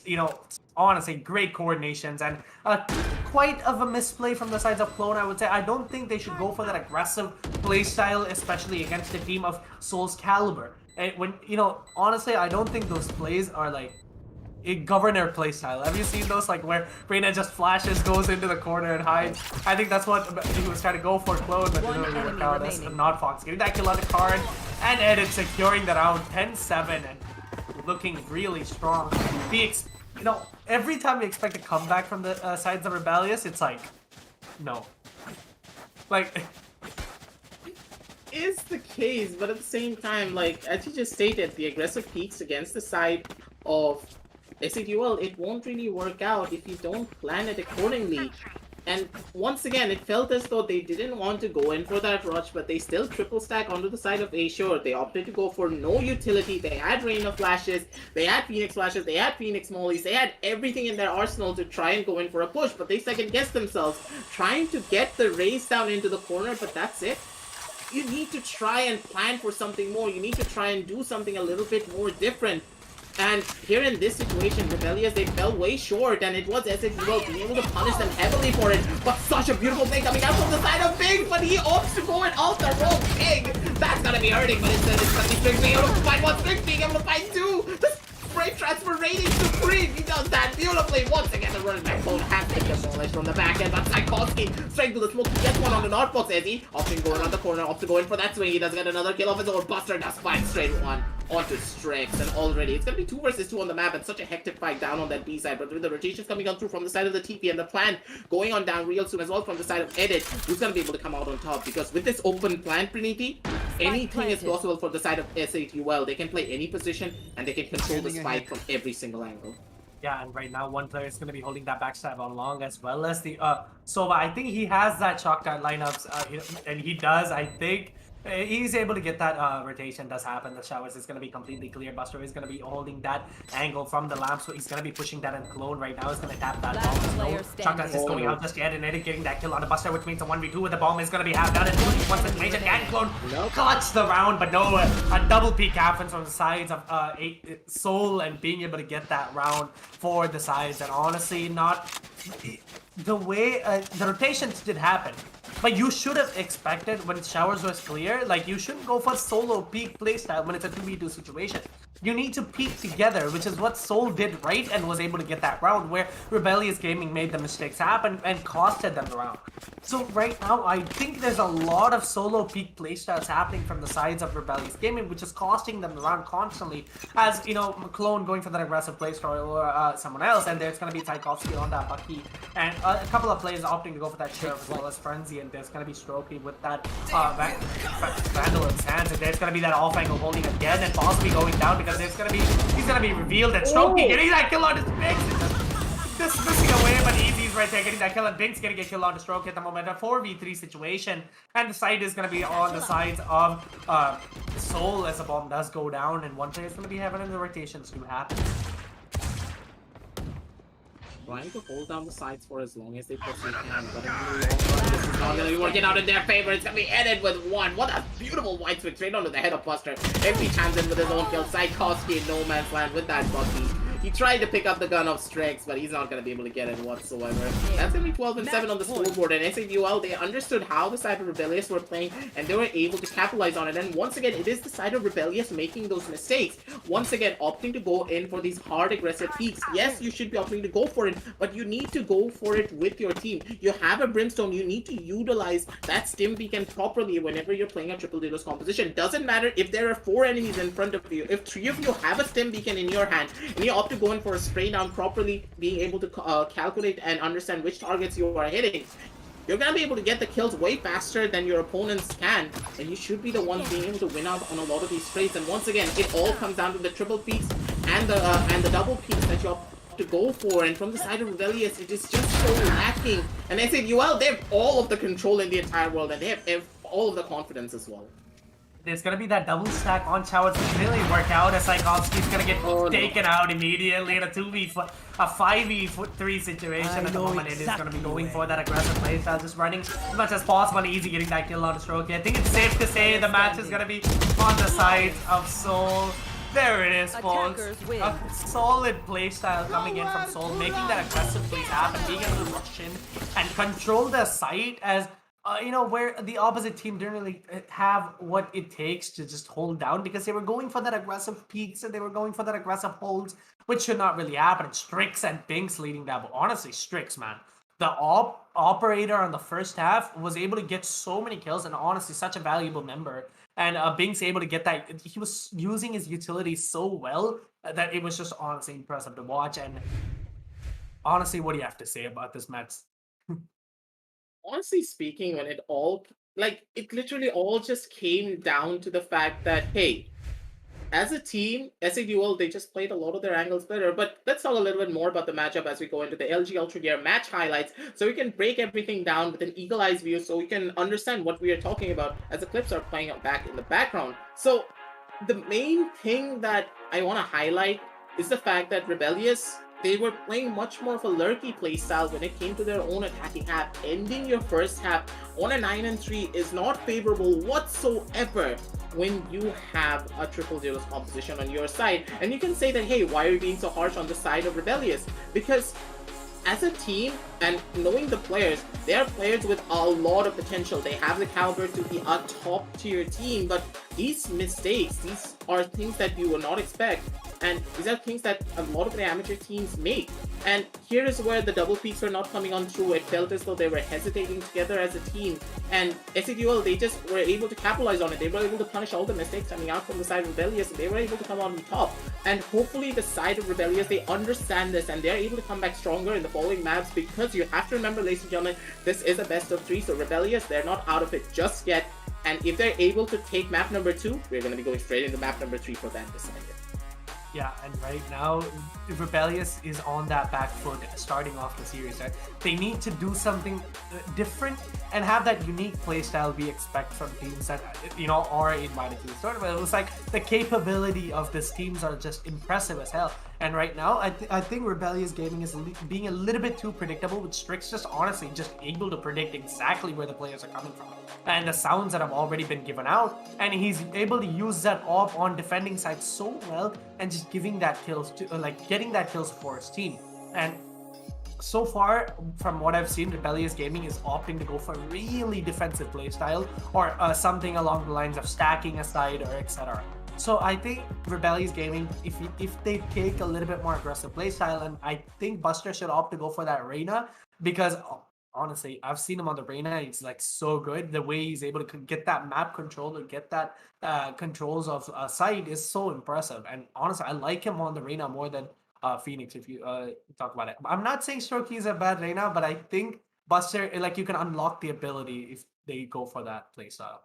honestly, great coordinations and quite of a misplay from the sides of Clone, I would say. I don't think they should go for that aggressive playstyle, especially against a team of Soul's caliber. And when, honestly, I don't think those plays are like a governor playstyle. Have you seen those, like where Reyna just flashes, goes into the corner and hides? I think that's what he was trying to go for Clone, but didn't really work out. As not Fox getting that kill on the card, and Edit securing the round 10-7 and looking really strong. Every time we expect a comeback from the sides of Rebellious, it's like, no. Like, is the case, but at the same time, like, as you just stated, the aggressive peaks against the side of SATUL, it won't really work out if you don't plan it accordingly. And once again, it felt as though they didn't want to go in for that rush, but they still triple stack onto the side of A Shore. They opted to go for no utility. They had Reyna flashes, they had Phoenix flashes, they had Phoenix mollies, they had everything in their arsenal to try and go in for a push, but they second guessed themselves, trying to get the race down into the corner, but that's it. You need to try and plan for something more. You need to try and do something a little bit more different. And here in this situation, Rebellious, they fell way short, and it was SATUL being able to punish them heavily for it. But such a beautiful play coming out from the side of Big, but he opts to go and off the roll. Big, that's gonna be hurting, but instead it's gonna be Strick being able to find one, Strick being able to find 2. The Brave transfer rating supreme. He does that beautifully. Once again, the running back Clone has been demolished from the back end, but Tchaikovsky straight to the smoke. He gets one on the north box, Ezzy. Opting going around the corner, off to go in for that swing. He does get another kill off his own. Buster does find straight one onto Strix, and already it's gonna be 2 versus 2 on the map, and such a hectic fight down on that B side. But with the rotations coming on through from the side of the TP and the plan going on down real soon as well from the side of Edit, who's gonna be able to come out on top, because with this open plan, Praniti, anything is possible for the side of SATUL. They can play any position and they can control the spike from every single angle. Yeah, and right now one player is going to be holding that backstab on long, as well as the Sova. I think he has that shotgun lineups, and he does, I think. He's able to get that rotation. Does happen. The showers is going to be completely clear. Buster is going to be holding that angle from the lamp, so he's going to be pushing that, and Clone right now is going to tap that bomb. Shotgun is going out just yet, and Edit getting that kill on the Buster, which means a 1v2 with the bomb is going to be half done. And once information, and Clone clutch the round, but no, a double peek happens from the sides of Soul, and being able to get that round for the sides. And honestly, not the way the rotations did happen. But you should have expected when Showers was clear, like, you shouldn't go for solo peak playstyle when it's a 2v2 situation. You need to peak together, which is what Soul did right and was able to get that round, where Rebellious Gaming made the mistakes happen and costed them the round. So right now, I think there's a lot of solo peak playstyles happening from the sides of Rebellious Gaming, which is costing them the round constantly, as, Clone going for that aggressive playstyle or someone else, and there's going to be Tchaikovsky on that Bucky, and a couple of players opting to go for that Sheriff as well as Frenzy, and there's going to be Strokey with that Vandal in his hands, and there's going to be that off angle holding again, and possibly going down, because he's gonna be revealed, and Strokey getting that kill on his Binks, just missing away, but Easy's right there getting that kill, and Binks gonna get killed on the Strokey at the moment. A 4v3 situation, and the side is gonna be on the sides of Soul as the bomb does go down, and one player is gonna be having the rotations to happen. Trying to hold down the sides for as long as they possibly can, but in the long run, this is not going to be working out in their favor. It's going to be Edit with 1. What a beautiful white switch straight onto the head of Buster. Empty chance in with his own kill. Tchaikovsky in no man's land with that Bucky. He tried to pick up the gun of Strix, but he's not going to be able to get it whatsoever. That's going to be 12-7 on the scoreboard, and SATUL, they understood how the side of Rebellious were playing, and they were able to capitalize on it. And once again, it is the side of Rebellious making those mistakes. Once again, opting to go in for these hard, aggressive peaks. Yes, you should be opting to go for it, but you need to go for it with your team. You have a Brimstone, you need to utilize that stim beacon properly whenever you're playing a triple DDoS composition. Doesn't matter if there are 4 enemies in front of you. If 3 of you have a stim beacon in your hand, and you opt to go in for a spray down properly, being able to calculate and understand which targets you are hitting, you're gonna be able to get the kills way faster than your opponents can, and you should be the ones being able to win out on a lot of these trades. And once again, it all comes down to the triple peaks and the double peaks that you have to go for. And from the side of Rebellious, it is just so lacking. And I said, well, they have all of the control in the entire world, and they have all of the confidence as well. There's gonna be that double stack on Chowers to really work out as Tchaikovsky's gonna get taken out immediately in a 5v3 situation. At the moment, it is gonna be going for that aggressive playstyle, just running as much as possible and easy, getting that kill on Stroke. I think it's safe to say the match is gonna be on the side of Soul. There it is, folks. A solid playstyle coming in from Soul, making that aggressive plays happen, being able to rush in and control the site as where the opposite team didn't really have what it takes to just hold down, because they were going for that aggressive peaks and they were going for that aggressive holds, which should not really happen. Strix and Binks leading that, but honestly, Strix, man. The operator on the first half was able to get so many kills, and honestly, such a valuable member. And Binks able to get that. He was using his utility so well that it was just honestly impressive to watch. And honestly, what do you have to say about this match? Honestly speaking, when it literally all just came down to the fact that, hey, as a team, as a duel, they just played a lot of their angles better. But let's talk a little bit more about the matchup as we go into the LG Ultragear match highlights, so we can break everything down with an eagle-eyed view so we can understand what we are talking about as the clips are playing out back in the background. So the main thing that I want to highlight is the fact that Rebellious, they were playing much more of a lurky playstyle when it came to their own attacking half. Ending your first half on a 9-3 is not favorable whatsoever when you have a 0-0 composition on your side. And you can say that, hey, why are you being so harsh on the side of Rebellious? Because as a team, and knowing the players, they are players with a lot of potential. They have the caliber to be a top tier team, but these mistakes, these are things that you will not expect. And these are things that a lot of the amateur teams make. And here is where the double peaks were not coming on through. It felt as though they were hesitating together as a team. And SEDUL, they just were able to capitalize on it. They were able to punish all the mistakes coming out from the side of Rebellious, and they were able to come on top. And hopefully the side of Rebellious, they understand this, and they're able to come back stronger in the following maps, because you have to remember, ladies and gentlemen, this is a best of 3, so Rebellious, they're not out of it just yet. And if they're able to take map number 2, we're going to be going straight into map number 3 for that decider. Yeah, and right now, Rebellious is on that back foot starting off the series, right? They need to do something different and have that unique playstyle we expect from teams that, are invited to the tournament. It was like the capability of these teams are just impressive as hell. And right now, I think Rebellious Gaming is being a little bit too predictable, with Strix just honestly just able to predict exactly where the players are coming from. And the sounds that have already been given out, and he's able to use that off on defending side so well, and just giving that kills to getting that kills for his team. And so far, from what I've seen, Rebellious Gaming is opting to go for a really defensive playstyle, or something along the lines of stacking a side or etc. So I think Rebellious Gaming, if they take a little bit more aggressive playstyle, and I think Buster should opt to go for that Reyna, because honestly, I've seen him on the Reyna. It's like so good. The way he's able to get that map control, to get that controls of site is so impressive. And honestly, I like him on the Reyna more than Phoenix, if you talk about it. I'm not saying Strokey is a bad Reyna, but I think Buster, you can unlock the ability if they go for that playstyle.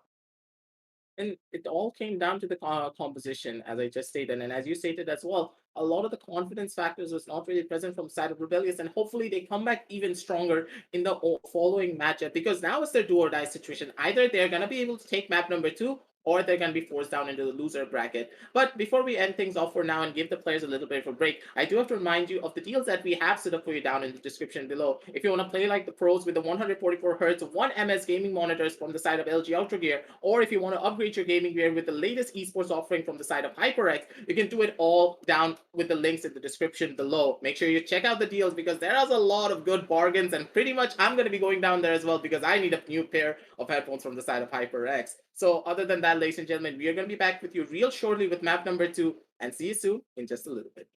And it all came down to the composition, as I just stated, and as you stated as well. A lot of the confidence factors was not really present from the side of Rebellious, and hopefully they come back even stronger in the following matchup, because now it's their do or die situation. Either they're gonna be able to take map number 2, or they're going to be forced down into the loser bracket. But before we end things off for now and give the players a little bit of a break, I do have to remind you of the deals that we have set up for you down in the description below. If you want to play like the pros with the 144Hz 1MS gaming monitors from the side of LG Ultragear, or if you want to upgrade your gaming gear with the latest esports offering from the side of HyperX, you can do it all down with the links in the description below. Make sure you check out the deals, because there is a lot of good bargains, and pretty much I'm going to be going down there as well, because I need a new pair of headphones from the side of HyperX. So other than that, ladies and gentlemen, we are going to be back with you real shortly with map number 2, and see you soon in just a little bit.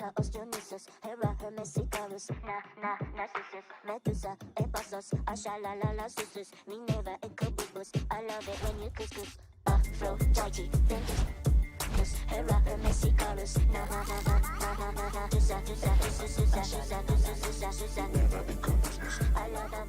Africa, Osteonisus, Hera, Hermes, Icarus, Narcissus, Medusa, Ephasos, Ashalalala, Susus, Minerva, Ecobus. I love it when you couscous. Aphrodite, vintage. Hera, Hermes, Icarus, I love that.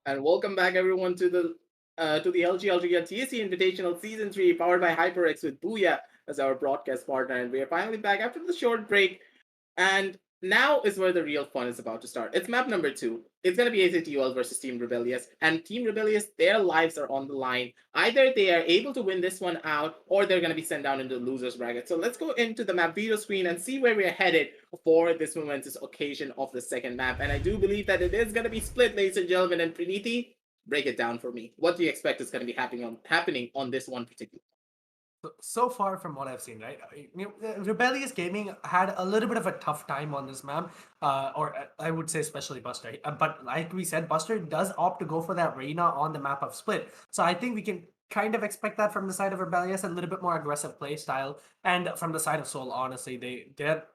And welcome back, everyone, to the LG Ultragear TEC Invitational Season 3, powered by HyperX with Booyah as our broadcast partner. And we are finally back after the short break. And now is where the real fun is about to start. It's map number 2. It's going to be AZTUL versus Team Rebellious. And Team Rebellious, their lives are on the line. Either they are able to win this one out, or they're going to be sent down into the loser's bracket. So let's go into the map video screen and see where we're headed for this momentous occasion of the second map. And I do believe that it is going to be split, ladies and gentlemen. And Praniti, break it down for me. What do you expect is going to be happening on this one particular? So far from what I've seen, right? Rebellious Gaming had a little bit of a tough time on this map, or I would say especially Buster. But like we said, Buster does opt to go for that Reina on the map of Split. So I think we can kind of expect that from the side of Rebellious, a little bit more aggressive play style, and from the side of Soul, honestly, they're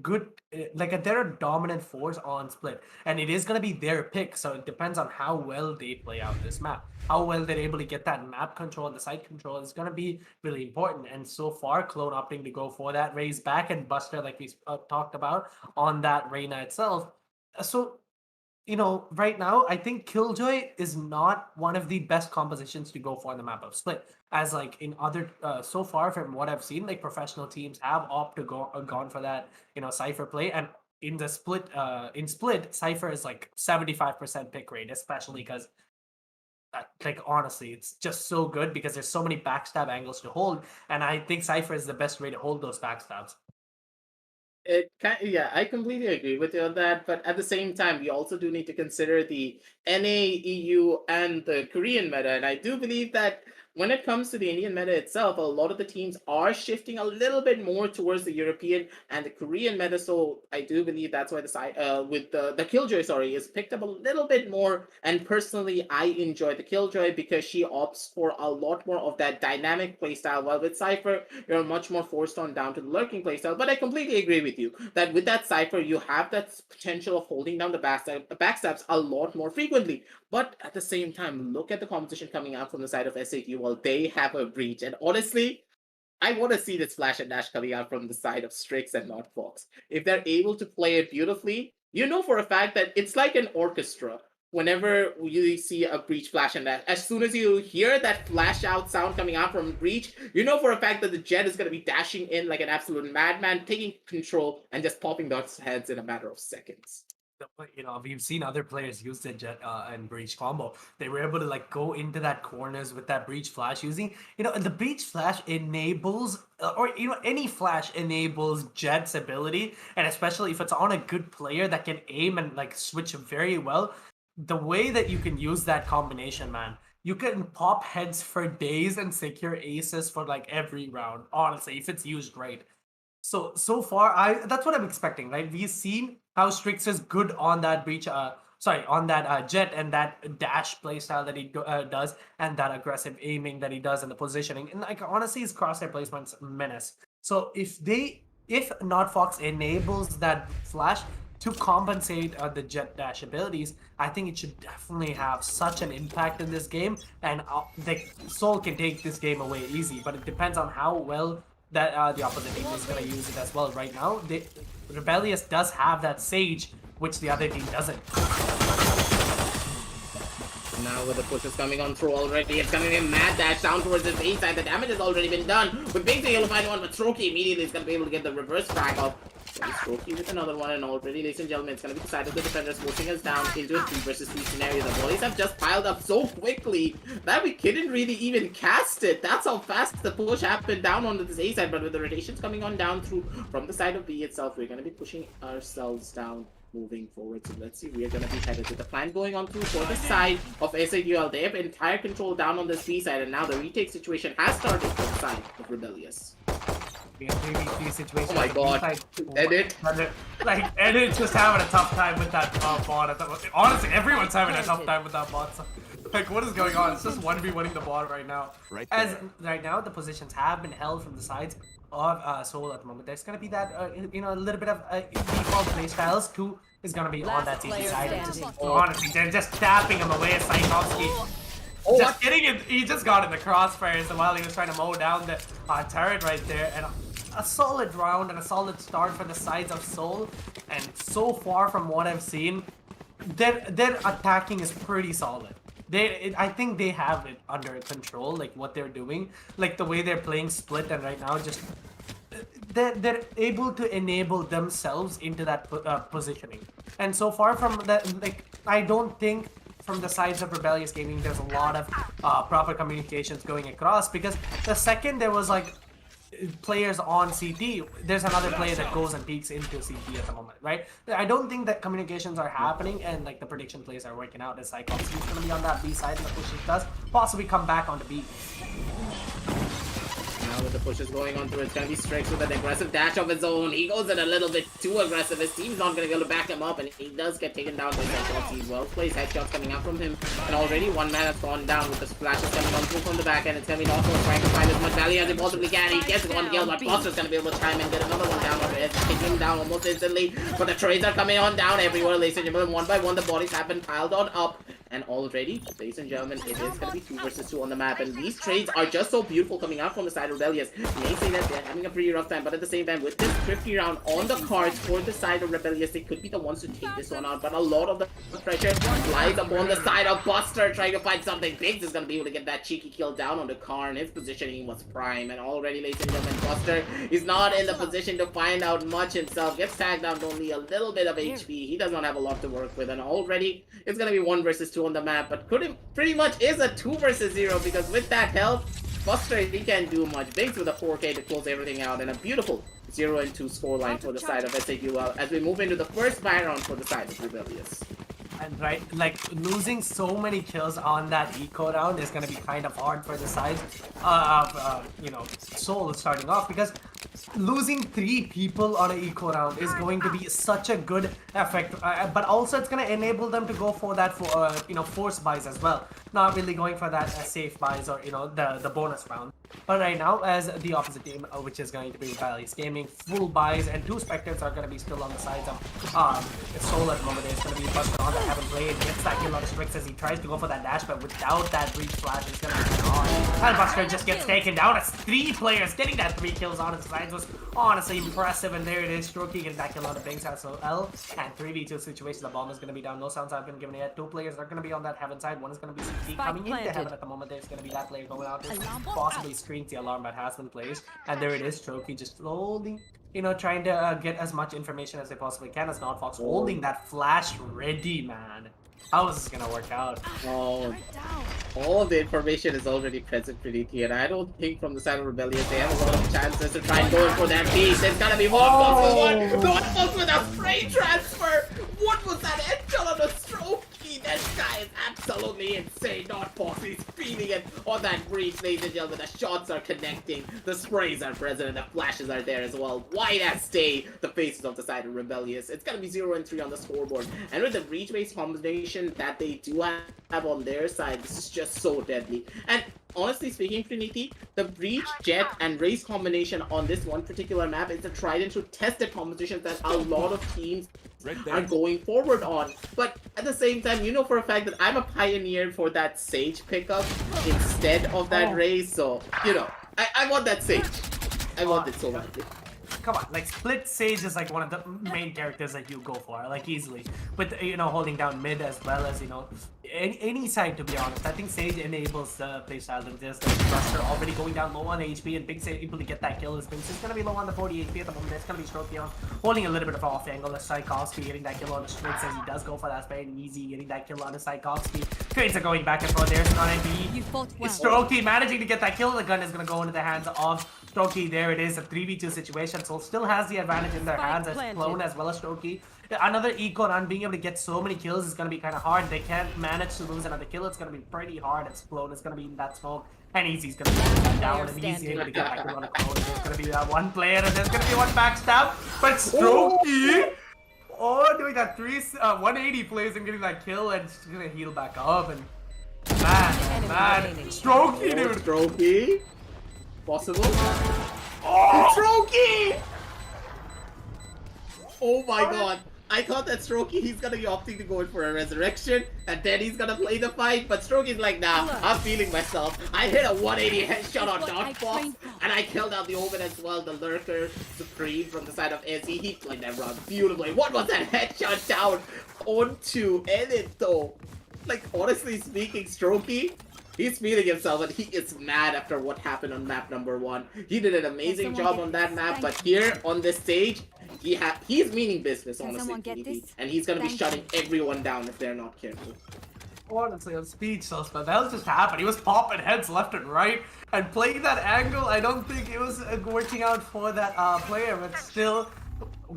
good, like they're a dominant force on Split, and it is going to be their pick, so it depends on how well they play out this map, how well they're able to get that map control and the site control is going to be really important. And so far, Clone opting to go for that raise back, and Buster, like we talked about, on that Reina itself. So right now, I think Killjoy is not one of the best compositions to go for on the map of Split. As like in other, so far from what I've seen, like professional teams have gone for that, Cypher play, and in the Split, Cypher is like 75% pick rate, especially because. Like honestly, it's just so good because there's so many backstab angles to hold, and I think Cypher is the best way to hold those backstabs. Yeah, I completely agree with you on that. But at the same time, we also do need to consider the NA, EU, and the Korean meta. And I do believe that when it comes to the Indian meta itself, a lot of the teams are shifting a little bit more towards the European and the Korean meta. So I do believe that's why the side with the Killjoy, sorry, is picked up a little bit more. And personally, I enjoy the Killjoy because she opts for a lot more of that dynamic playstyle. While with Cypher, you're much more forced on down to the lurking playstyle. But I completely agree with you that with that Cypher, you have that potential of holding down the backstabs a lot more frequently. But at the same time, look at the competition coming out from the side of SAT. Well, they have a breach. And honestly, I want to see this Flash and Dash coming out from the side of Strix and not Fox. If they're able to play it beautifully, you know for a fact that it's like an orchestra. Whenever you see a breach flash and dash, as soon as you hear that flash out sound coming out from breach, you know for a fact that the Jet is going to be dashing in like an absolute madman, taking control and just popping those heads in a matter of seconds. We've seen other players use the Jet and Breach combo. They were able to like go into that corners with that Breach flash using, the Breach flash enables, or any flash enables Jet's ability, and especially if it's on a good player that can aim and like switch very well. The way that you can use that combination, man, you can pop heads for days and secure aces for like every round. Honestly, if it's used right. So far, that's what I'm expecting, right? We've seen how Strix is good on that breach, on that jet and that dash playstyle that he does, and that aggressive aiming that he does in the positioning. And like honestly, his crosshair placement's menace. So if Not Fox enables that flash to compensate the jet dash abilities, I think it should definitely have such an impact in this game, and the Soul can take this game away easy. But it depends on how well that the opposite team is going to use it as well. Right now, Rebellious does have that Sage, which the other team doesn't. Now with the pushes coming on through already, it's coming in mad dash down towards the A side. The damage has already been done. With Big able to find one, but Strokey immediately is going to be able to get the reverse frag off. Strokey with another one, and already, ladies and gentlemen, it's going to be the side of the defenders forcing us down into a 3 versus 3 scenario. The volleys have just piled up so quickly that we couldn't really even cast it. That's how fast the push happened down onto this A side, but with the rotations coming on down through from the side of B itself, we're going to be pushing ourselves down moving forward. So let's see, we are going to be headed with the plan going on through for the side of SADL. They have entire control down on this B side, and now the retake situation has started for the side of Rebellious. The 3v3 situation. Oh my god. Edit. Like, Edit just having a tough time with that bot. Honestly, everyone's having a tough time with that bot. So, like, what is going on? It's just 1v1ing the bot right now. Right now, the positions have been held from the sides of Soul at the moment. There's going to be that, a little bit of default playstyles. 2 is going to be on that CT side. And just, honestly, they're just tapping him away. Saikovsky. Oh, just getting it, he just got in the crossfires while he was trying to mow down the turret right there. And a solid round and a solid start for the sides of Soul. And so far from what I've seen, their attacking is pretty solid. I think they have it under control, like what they're doing, like the way they're playing split, and right now just they're able to enable themselves into that positioning. And so far from that, like I don't think from the sides of Rebellious Gaming there's a lot of proper communications going across, because the second there was like players on CT, there's another player that goes and peeks into CT at the moment, right? I don't think that communications are happening and like the prediction plays are working out. As Cyclops is going to be on that B side and the push it does possibly come back on the B. Now with the pushes going on through, it's going to be Strix with an aggressive dash of his own. He goes in a little bit too aggressive. His team's not going to be able to back him up, and he does get taken down by Cyclops. Well placed headshots coming out from him, and already one man has gone down with the splashes coming on through from the back end. It's going to be Northwest trying to find as much value as he possibly can. He gets one kill, but Buster's going to be able to chime and get another one down over it, taking him down almost instantly. But the trades are coming on down everywhere, ladies and gentlemen. One by one, the bodies have been piled on up. And already, ladies and gentlemen, it is going to be 2 versus 2 on the map. And these trades are just so beautiful coming out from the side of Rebellious. You may say that they're having a pretty rough time, but at the same time, with this 50 round on the cards for the side of Rebellious, they could be the ones to take this one out. But a lot of the pressure lies upon the side of Buster, trying to find something. Biggs is going to be able to get that cheeky kill down on the car, and his positioning was prime. And already, ladies and gentlemen, Buster is not in the position to find out much himself. Gets tagged down to only a little bit of HP. He does not have a lot to work with, and already, it's going to be 1 versus 2 on the map. But pretty much is a 2 versus 0, because with that health, Buster, he can't do much. Biggs with a 4K to close everything out, and a beautiful 0-2 scoreline for the side of SAQL as we move into the first buy round for the side of Rebellious. And right, like losing so many kills on that eco round is going to be kind of hard for the side of Soul starting off, because losing 3 people on an eco round is going to be such a good effect, but also it's going to enable them to go for that force buys as well, not really going for that safe buys or the bonus round. But right now, as the opposite team, which is going to be Rebellious Gaming, full buys and 2 spectators are going to be still on the sides of Soul at the moment. It's going to be Buster on that haven't played, gets that kill on Strix as he tries to go for that dash, but without that breach flash, it's going to be gone. And Buster just gets taken down as 3 players. Getting that 3 kills on his sides was honestly impressive, and there it is. Strokey getting that kill on the Banks as well. And 3v2 situation, the bomb is going to be down. No sounds have been given yet. 2 players are going to be on that Heaven side. One is going to be CT coming into Heaven at the moment. There's going to be that player going out. There's possibly screens the alarm that has been placed, and there it is. Strokey just slowly trying to get as much information as they possibly can, as Not Fox holding that flash ready, man. How is this gonna work out? Oh, all the information is already present pretty clear. I don't think from the side of Rebellious they have a lot of chances to try and go for that piece. There's gonna be one box with one. Not box with a free transfer. What was that headshot on the Strokey? This guy is absolutely absolutely insane. Not Boss, he's feeling it on that breach, ladies and gentlemen. The shots are connecting, the sprays are present, and the flashes are there as well. White as stay, the faces of the side of Rebellious. It's gonna be 0-3 on the scoreboard. And with the breach-based combination that they do have on their side, this is just so deadly. And honestly speaking, Trinity, the breach, jet, and race combination on this one particular map is a tried and true tested combinations that a lot of teams are going forward on. But at the same time, you know for a fact that I'm a pioneer for that Sage pickup instead of that race. So, you know, I want that Sage. I want it so badly. Come on, like Split Sage is like one of the main characters that you go for, like easily. With, you know, holding down mid as well as, you know, any side, to be honest. I think Sage enables the playstyle of this. Thruster already going down low on HP, and Big's able to get that kill. His Big's gonna be low on the 40 HP at the moment. It's gonna be Stroke on holding a little bit of off angle. As Tchaikovsky getting that kill on the Strix as he does go for that spray, and Easy getting that kill on the Tchaikovsky. Trades are going back and forth. There's gonna be Strokey managing to get that kill. The gun is gonna go into the hands of Strokey. There it is, a 3v2 situation. So still has the advantage in their hands as Clone as well as Strokey. Another eco run, being able to get so many kills is going to be kind of hard. They can't manage to lose another kill. It's going to be pretty hard as Clone is going to be in that smoke. And Easy's going to be down, and Easy able to get back to on a Clone. There's going to be that one player, and there's going to be one backstab. But Strokey, doing that 180 plays and getting that kill, and just going to heal back up. And man, Strokey, dude. Strokey. Possible? Oh, Strokey! Oh my god. I thought that Strokey, he's gonna be opting to go in for a resurrection, and then he's gonna play the fight, but Strokey's like, nah, I'm feeling myself. I hit a 180 headshot on Dark Fox, and I killed out the Omen as well, the Lurker Supreme from the side of SE. He played that round beautifully. What was that headshot down onto Elite though? Like, honestly speaking, Strokey, he's feeling himself, and he is mad after what happened on map number 1. He did an amazing job on that map, but here on this stage, he's meaning business, honestly, and he's gonna be shutting everyone down if they're not careful. Honestly, I'm speechless, but that was just happened. He was popping heads left and right, and playing that angle, I don't think it was working out for that player, but still,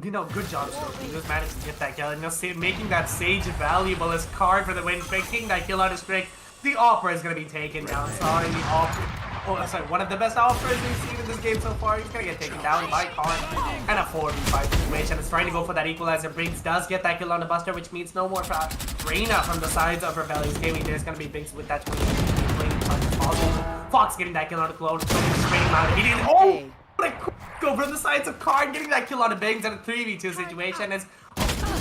you know, good job, Strokey. He just managed to get that kill, and you know, making that Sage valuable as card for the win, picking that kill out of Strick. The Opera is going to be taken down. Sorry, the Opera. Oh, sorry, one of the best Operas we've seen in this game so far. He's going to get taken down by Karn. And a 4v5 situation. It's trying to go for that equalizer. Briggs does get that kill on the Buster, which means no more Reina from the sides of Rebellious Gaming. There's going to be Biggs with that 20 playing as much as possible. Fox getting that kill on the Clone. Straight him out immediately. Oh! What a go from the sides of Karn, getting that kill on the Biggs, and a 3v2 situation is,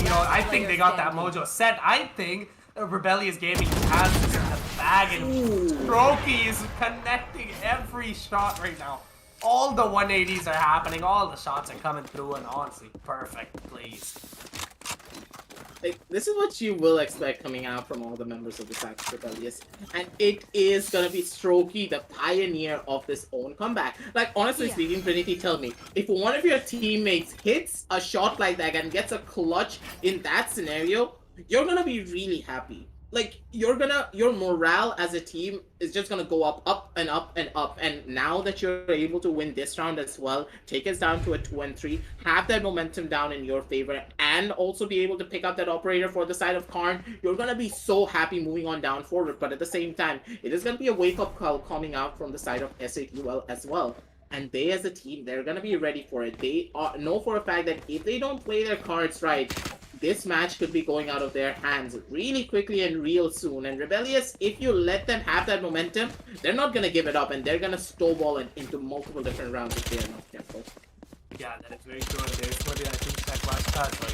you know, I think they got that mojo set. I think Rebellious Gaming has this in the bag, and Strokey is connecting every shot right now. All the 180s are happening, all the shots are coming through, and honestly, perfect plays. Like, this is what you will expect coming out from all the members of the side of Rebellious, and it is gonna be Strokey, the pioneer of this own comeback. Like, honestly speaking, Trinity, tell me, if one of your teammates hits a shot like that and gets a clutch in that scenario, you're gonna be really happy. Like, your morale as a team is just gonna go up and up and up. And now that you're able to win this round as well, take us down to a 2-3, have that momentum down in your favor, and also be able to pick up that operator for the side of Karn, you're gonna be so happy moving on down forward. But at the same time, it is gonna be a wake-up call coming out from the side of SATUL as well. And they, as a team, they're gonna be ready for it. They know for a fact that if they don't play their cards right, this match could be going out of their hands really quickly and real soon. And Rebellious, if you let them have that momentum, they're not gonna give it up, and they're gonna snowball it into multiple different rounds if they are not careful. Yeah, that is very true. There's going to be that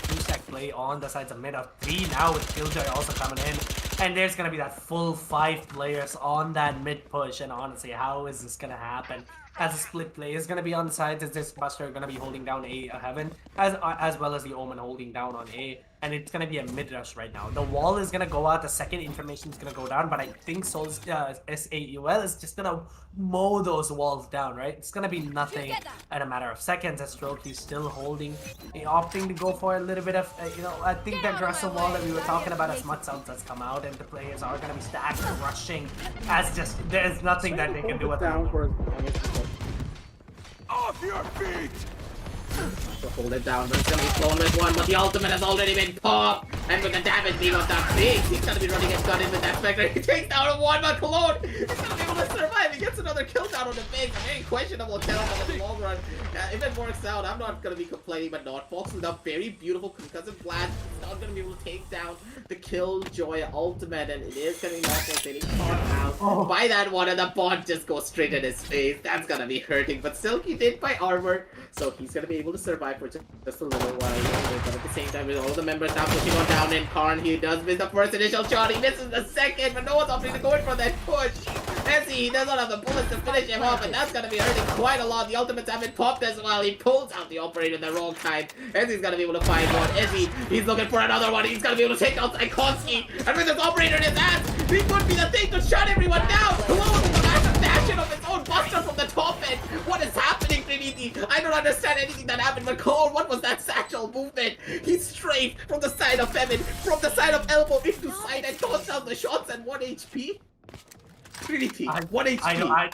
two-stack play on the sides of mid of 3 now, with Killjoy also coming in. And there's going to be that full 5 players on that mid push. And honestly, how is this going to happen? As a split play is going to be on the sides, is this Buster going to be holding down A Heaven, as well as the Omen holding down on A, and it's going to be a mid rush right now. The wall is going to go out, the second information is going to go down, but I think Soul's SAUL is just going to mow those walls down, right? It's going to be nothing in a matter of seconds. As Strokey's still holding, opting to go for a little bit of, you know, I think that Russell wall that we were talking about, as much sounds has come out, and the players are going to be stacked and rushing, as just, there's nothing that they can do with that. Off your feet! to hold it down, but it's gonna be flown with one, but the ultimate has already been popped, and with the damage being on that big, he's gonna be running his gun in with that Spectre. He takes down one, but Cologne, he's gonna be able to survive. He gets another kill down on the big, a very questionable kill in the long run. If it works out, I'm not gonna be complaining, but not Fox with a very beautiful concussive blast. He's not gonna be able to take down the Killjoy ultimate, and it is gonna be not getting caught out by that one, and the bot just goes straight at his face. That's gonna be hurting, but still he did buy armor, so he's gonna be able to survive for just a little while. But at the same time, with all the members now pushing on down in Karn, he does miss the first initial shot. He misses the second, but no one's opting to go in for that push. He does not have the bullets to finish him off, and that's gonna be hurting quite a lot. The ultimates have been popped as well. He pulls out the operator in the wrong time. Ezzy's gonna be able to find one. Ezzy, he's looking for another one. He's gonna be able to take out Tchaikovsky, and with his operator in his hands, he could be the thing to shut everyone down. Cologne with a massive dash in of his own buster from the top end. What is happening, Trinity? I don't understand anything that happened, but Cologne, what was that satchel movement? He's straight from the side of Femin, from the side of elbow into side, and tosses down the shots at 1 HP. Trinity, 1 HP.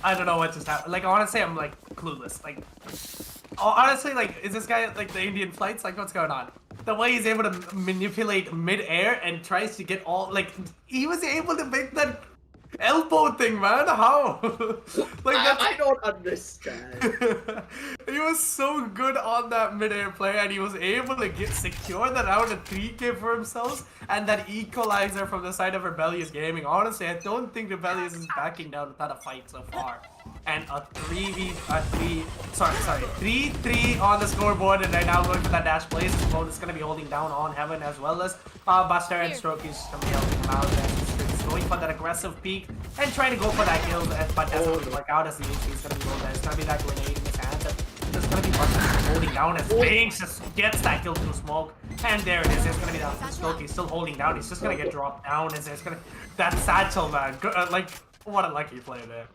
I don't know what just happened. Like, honestly, I'm like clueless. Like, honestly, like, is this guy like the Indian flights? Like, what's going on? The way he's able to manipulate mid-air and tries to get all, like, he was able to make that elbow thing, man. How? Like, I don't understand. He was so good on that mid-air play, and he was able to secure that out a 3K for himself, and that equalizer from the side of Rebellious Gaming. Honestly, I don't think Rebellious is backing down without a fight so far. And a 3-3 on the scoreboard, and right now going for that dash plays. Cologne is going to be holding down on Heaven, as well as Buster and Strokey is going to be helping him out. He's going for that aggressive peak and trying to go for that kill, but doesn't really work out as the HP is going to be low there. It's going to be that grenade in his hands, and there's going to be Buster holding down as Banks just gets that kill through smoke. And there it is. There's going to be that Strokey still holding down. He's just going to get dropped down. And there's going to that satchel, man. Like, what a lucky play there.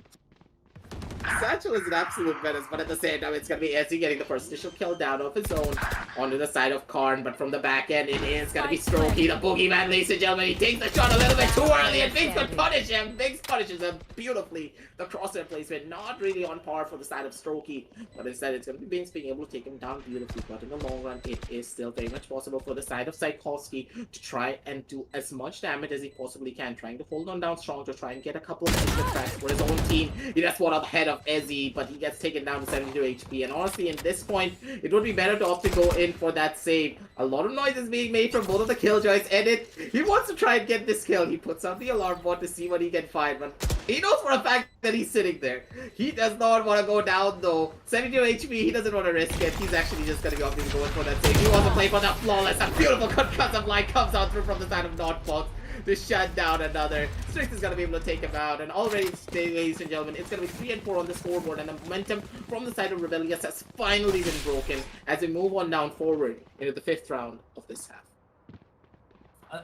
Satchel is an absolute menace, but at the same time, it's gonna be Ezzy getting the first initial kill down of his own onto the side of Karn, but from the back end, it is gonna be Strokey, the boogeyman, ladies and gentlemen. He takes the shot a little bit too early, and Biggs could punish him. Biggs punishes him beautifully. The crosshair placement not really on par for the side of Strokey, but instead, it's gonna be Biggs being able to take him down beautifully. But in the long run, it is still very much possible for the side of Tchaikovsky to try and do as much damage as he possibly can, trying to hold on down strong to try and get a couple of extra tracks for his own team. He just one up ahead of Ezzy, but he gets taken down to 72 HP. And honestly, in this point, it would be better to opt to go in for that save. A lot of noise is being made from both of the Killjoys, and he wants to try and get this kill. He puts out the alarm bot to see what he can find, but he knows for a fact that he's sitting there. He does not want to go down though. 72 HP, he doesn't want to risk it. He's actually just going to be opting to go in for that save. He wants to play for the flawless. A beautiful concussive line comes out through from the side of Notbox to shut down another. Strix is going to be able to take him out, and already, ladies and gentlemen, it's going to be 3 and 4 on the scoreboard, and the momentum from the side of Rebellious has finally been broken as we move on down forward into the 5th round of this half.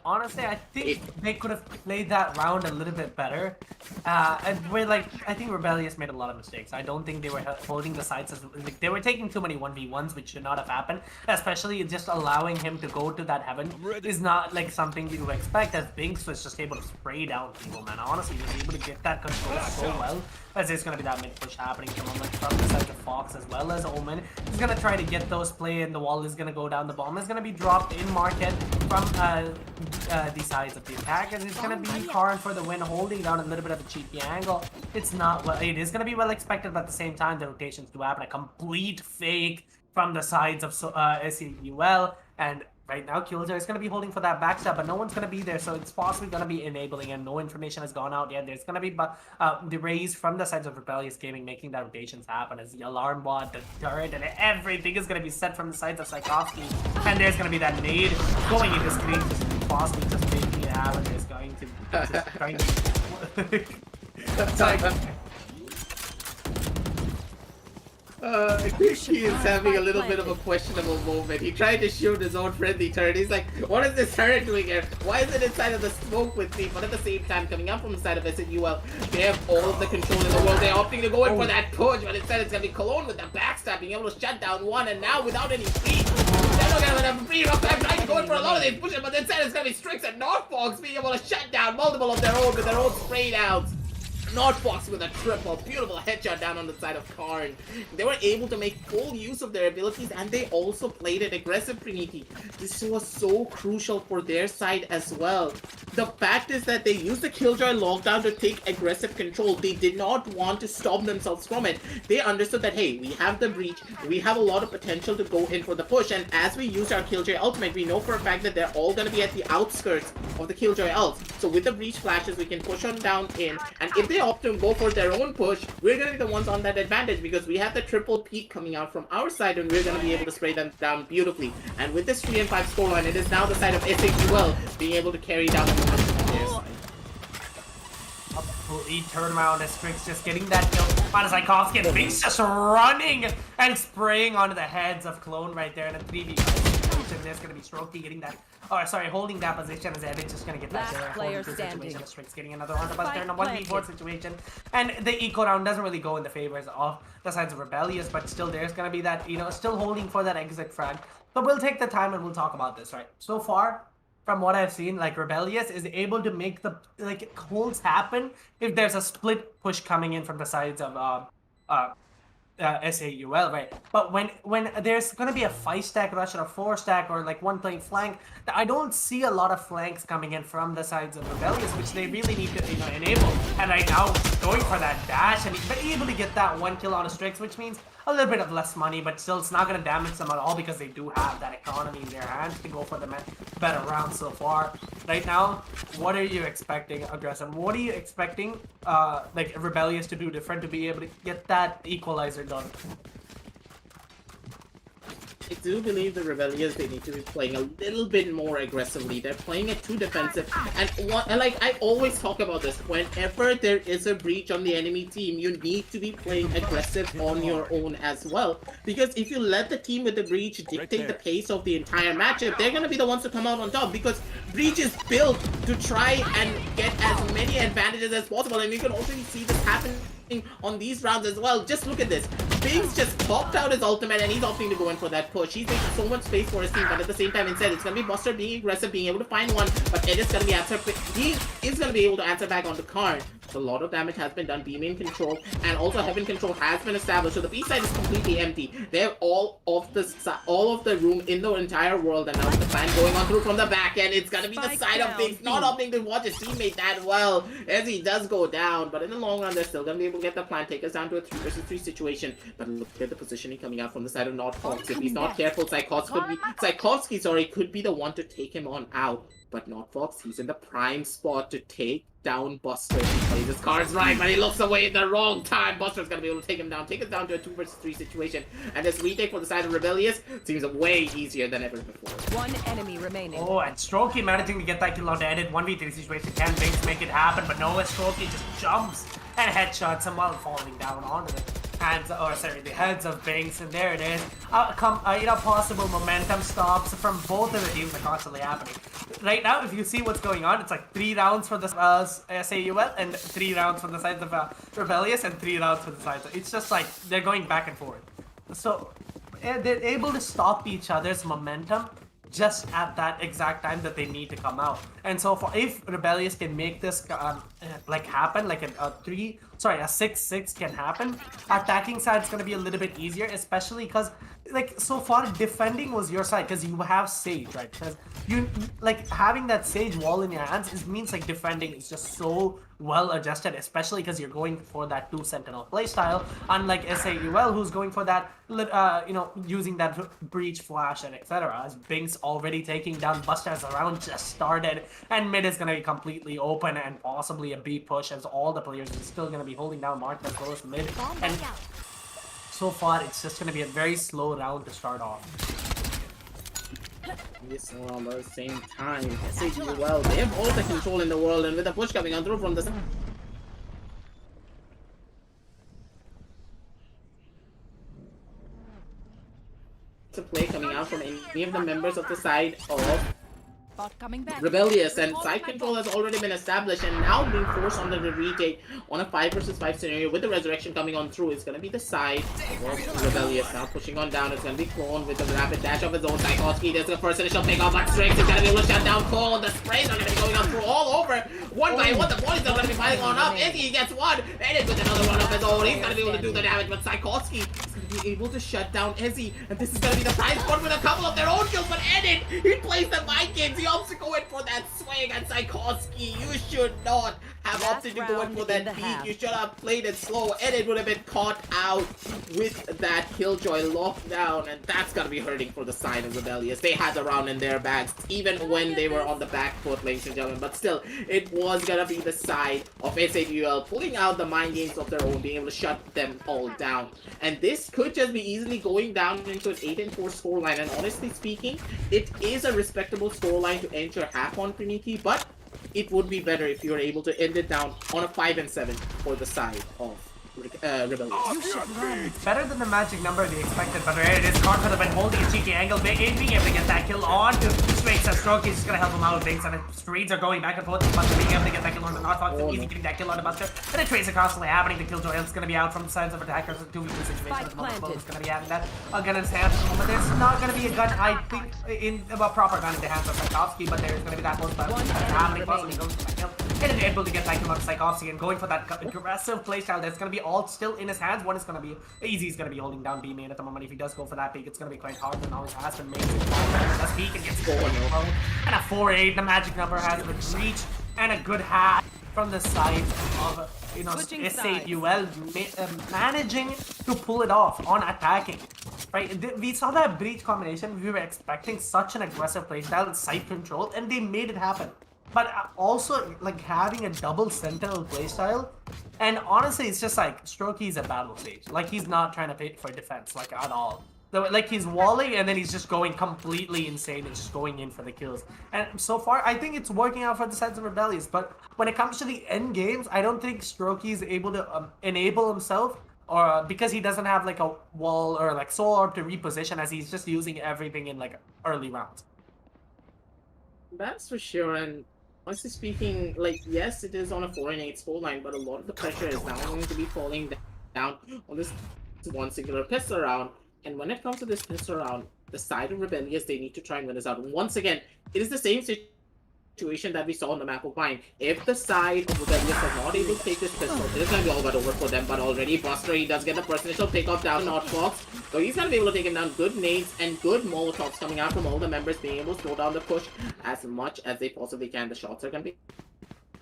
Honestly, I think they could have played that round a little bit better. And I think Rebellious made a lot of mistakes. I don't think they were holding the sides as, like, they were taking too many 1v1s, which should not have happened. Especially just allowing him to go to that Heaven is not like something you expect, as Binks was just able to spray down people, man. Honestly, he was able to get that control so well. As there's going to be that mid push happening from the side of Fox as well as Omen. He's going to try to get those play, and the wall is going to go down. The bomb is going to be dropped in market from the sides of the attack, and it's going to be Karn for the win, holding down a little bit of a cheeky angle. It's not well, it is going to be well expected, but at the same time, the rotations do happen. A complete fake from the sides of SEUL, and right now, Killjoy is going to be holding for that backstab, but no one's going to be there, so it's possibly going to be enabling, and no information has gone out yet. There's going to be the raise from the sides of Rebellious Gaming, making that rotations happen, as the alarm bot, the turret, and everything is going to be set from the sides of Tchaikovsky, and there's going to be that nade going into screen, just possibly just making it happen. There's going to just trying to... It's like... I think he is having a little bit of a questionable moment. He tried to shoot his own friendly turret. He's like, what is this turret doing here? Why is it inside of the smoke with me? But at the same time, coming up from the side of SNUL, they have all of the control in the world. They're opting to go in for that push, but instead it's going to be Cologne with the backstab, being able to shut down one, and now without any speed, they're not going to have a free rough time trying to go in for a lot of these pushes, but instead it's going to be Strix and Northbox being able to shut down multiple of their own with their own spray downs. Not Fox with a triple, beautiful headshot down on the side of Karn. They were able to make full use of their abilities, and they also played it aggressive, Priniti. This was so crucial for their side as well. The fact is that they used the Killjoy lockdown to take aggressive control. They did not want to stop themselves from it. They understood that, hey, we have the breach, we have a lot of potential to go in for the push, and as we use our Killjoy ultimate, we know for a fact that they're all going to be at the outskirts of the Killjoy ult. So with the breach flashes, we can push on down in, and if they opt to go for their own push, we're going to be the ones on that advantage because we have the triple peak coming out from our side, and we're going to be able to spray them down beautifully. And with this 3-5 scoreline, it is now the side of SAQL being able to carry down the momentum on their side. Complete turnaround as Strix just getting that kill. Matasakovsky and Binks just running and spraying onto the heads of Clone right there in a 3v5 situation. There's going to be Strokey getting that, holding that position as Evan's just going to get that player standing. Strix getting another round of us there in a 1v4 situation. And the eco round doesn't really go in the favors of the sides of Rebellious, but still there's going to be that, still holding for that exit frag. But we'll take the time and we'll talk about this, right? So far, from what I've seen, like Rebellious is able to make the holds happen if there's a split push coming in from the sides of SAUL, right? But when there's gonna be a 5-stack rush or a 4-stack or like one playing flank, I don't see a lot of flanks coming in from the sides of Rebellious, which they really need to enable. And right now, going for that dash and able to get that 1 kill on a Strix, which means a little bit of less money, but still it's not going to damage them at all because they do have that economy in their hands to go for the better rounds so far. Right now, what are you expecting, Aggressive? What are you expecting Rebellious to do different to be able to get that equalizer done? I do believe the Rebellious, they need to be playing a little bit more aggressively. They're playing it too defensive. And like I always talk about this, whenever there is a breach on the enemy team, you need to be playing aggressive on your own as well. Because if you let the team with the breach dictate the pace of the entire matchup, they're going to be the ones to come out on top. Because breach is built to try and get as many advantages as possible. And you can also see this happen on these rounds as well. Just look at this. Biggs just popped out his ultimate and he's opting to go in for that push. He's making so much space for his team, but at the same time instead it's gonna be Buster being aggressive, being able to find one, but Ed is gonna be he is gonna be able to answer back on the card. So a lot of damage has been done. B main control and also heaven control has been established. So the B side is completely empty. They have all of the room in the entire world, and now the plan going on through from the back end. It's gonna be the side of Biggs not opting to watch his teammate that well as he does go down, but in the long run they're still gonna be able to get the plan, take us down to a 3 versus 3 situation. But look at the positioning coming out from the side of Not Fox. If he's not careful, Tchaikovsky could be the one to take him on out. But Not Fox, he's in the prime spot to take down Buster. He plays his cards right, but he looks away at the wrong time. Buster's gonna be able to take him down, take us down to a 2 versus 3 situation. And this retake for the side of Rebellious seems way easier than ever before. One enemy remaining. Oh, and Strokey managing to get that kill on the edit 1v3 situation. Can Binks make it happen? But no, Strokey just jumps and headshots him while falling down onto the heads of Binks, and there it is. Possible momentum stops from both of the teams are constantly happening. Right now, if you see what's going on, it's like 3 rounds for the SAUL and 3 rounds from the sides of Rebellious and 3 rounds for the sides. It's just like they're going back and forth. So they're able to stop each other's momentum just at that exact time that they need to come out. And so if Rebellious can make this happen, like a 6-6 can happen, attacking side's gonna be a little bit easier, especially because so far defending was your side because you have Sage, right? Because you having that Sage wall in your hands means defending is just so well adjusted, especially because you're going for that 2 sentinel playstyle, unlike SAUL who's going for that using that breach flash and etc. As Binks already taking down Buster as the round just started, and mid is gonna be completely open and possibly a B push as all the players are still gonna be holding down Mark as close mid. And so far it's just gonna be a very slow round to start off. Yes, at the same time, SAUL, they have all the control in the world, and with the push coming on through from the side. To play coming out from any of the members of the side of Bot coming back. Rebellious, and Recall side my control bot. has already been established and now being forced under the retake on a 5 versus 5 scenario with the resurrection coming on through. It's gonna be the side of Rebellious now pushing on down. It's gonna be Clone with the rapid dash of his own. Tchaikovsky does the first initial pick off, but Strix is gonna be able to shut down Cole. The sprays are gonna be going on through all over. One by one, the bodies are gonna be piling on up. Izzy gets one, and with another one of his own. He's gonna be able to do the damage, but Tchaikovsky is gonna be able to shut down Izzy, and this is gonna be the prize board with a couple of their own kills. But Edit, he plays the mind games. He opts to go in for that swing, and Tchaikovsky, you should not have Last opted to go in round for in that the peek. half. You should have played it slow. Edit would have been caught out with that Killjoy lockdown, and that's gonna be hurting for the side of Rebellious. They had the round in their bags, even when they were on the back foot, ladies and gentlemen. But still, it was gonna be the side of SAUL pulling out the mind games of their own, being able to shut them all down. And this could just be easily going down into an 8-4 scoreline. And honestly speaking, it is a respectable scoreline to end your half on, Trinity, but it would be better if you were able to end it down on a 5-7 for the side of Rebellious. It's better than the magic number they expected, but it is confident when holding a cheeky angle, being able to get that kill on to Strix. A stroke is just gonna help him out with things, and the trades are going back and forth. Buster being able to get that kill on the Northfox, and easy getting that kill on the Buster. And the trades are constantly happening. The Killjoy is gonna be out from the sides of attackers. 2v2 situation at the moment. It's gonna be having that a gun in his hands at the moment. There's not gonna be a gun, I think, in a proper gun in the hands of Tchaikovsky, but there's gonna be that most happening. Possibly goes for that kill. And able to get that kill on Tchaikovsky and going for that aggressive playstyle that's gonna be all still in his hands. One is gonna be Easy is gonna be holding down B main at the moment. If he does go for that peak, it's gonna be quite hard. And always has been made. That's peak and gets 4 and a 4-8. The magic number has been reached, and a good half from the side of SAUL managing to pull it off on attacking. Right, we saw that breach combination. We were expecting such an aggressive playstyle, side control, and they made it happen. But also, like, having a double sentinel playstyle, and honestly, it's just like Strokey's a battle stage. Like, he's not trying to pay for defense, like, at all. So, like, he's walling, and then he's just going completely insane and just going in for the kills. And so far, I think it's working out for the sides of Rebellious. But when it comes to the end games, I don't think Strokey is able to enable himself, or because he doesn't have, like, a wall or, like, soul orb to reposition, as he's just using everything in, like, early rounds. That's for sure, and honestly speaking, like, yes, it is on a 4-8 scoreline, but a lot of the pressure is now going to be falling down on this one singular pistol round. And when it comes to this pistol round, the side of Rebellious, they need to try and win this out. Once again, it is the same situation that we saw on the map of Vine. If the side of Rebellious are not able to take this pistol, it is going to be all but over for them. But already, Buster, he does get the first initial pick off down Northfox. So he's going to be able to take him down. Good nades and good molotovs coming out from all the members, being able to slow down the push as much as they possibly can. The shots are going to be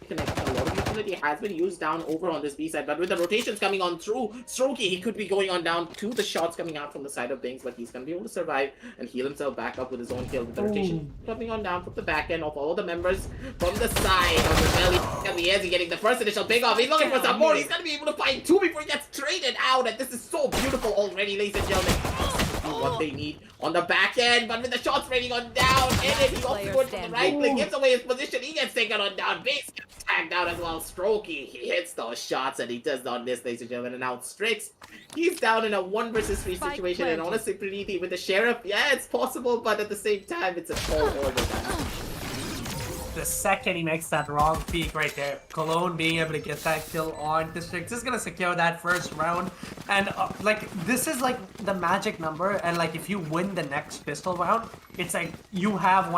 connected. A lot of utility has been used down over on this B side, but with the rotations coming on through Strokey, he could be going on down to the shots coming out from the side of things, but he's going to be able to survive and heal himself back up with his own kill. With the rotation coming on down from the back end of all the members from the side of Rebellious. And he getting the first initial pick off. He's looking for some more. He's going to be able to find 2 before he gets traded out, and this is so beautiful already, ladies and gentlemen. What they need on the back end, but with the shots raining on down, and then he also goes to the right click, gives away his position, he gets taken on down, base gets tagged out as well. Strokey, he hits those shots and he does not miss, ladies and gentlemen, and now Strix, he's down in a 1 versus 3 situation, and honestly, Praniti with the Sheriff, yeah, it's possible, but at the same time, it's a tall order. The second he makes that wrong peek right there, Cologne being able to get that kill on District is gonna secure that first round. And like, this is like the magic number, and like if you win the next pistol round, it's like you have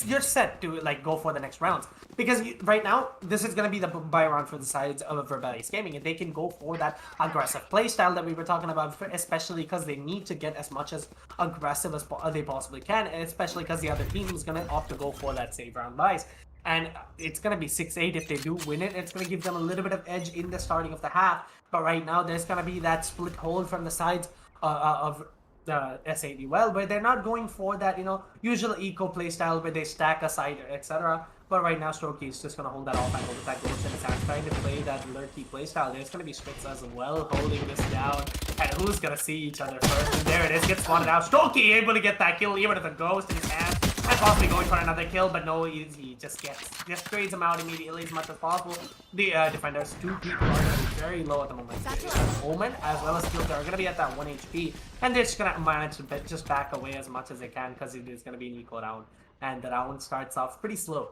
you're set to like go for the next rounds. Because right now, this is going to be the buy round for the sides of Rebellious Gaming, and they can go for that aggressive playstyle that we were talking about, especially because they need to get as much as aggressive as they possibly can, and especially because the other team is going to opt to go for that save round buys. And it's going to be 6-8 if they do win it. It's going to give them a little bit of edge in the starting of the half, but right now, there's going to be that split hold from the sides of the SAUL, where they're not going for that, usual eco playstyle where they stack a side, etc. But right now, Strokey is just going to hold that off and hold that ghost in his hand, trying to play that lurky playstyle. There's going to be Strix as well, holding this down. And who's going to see each other first? And there it is, gets spotted out. Strokey able to get that kill, even with a ghost in his hand. to possibly go for another kill, but no, he just trades him out immediately as much as possible. The defenders, 2 people are going to be very low at the moment. Omen as well as Fielder are going to be at that 1 HP, and they're just going to manage to just back away as much as they can because it is going to be an equal round, and the round starts off pretty slow.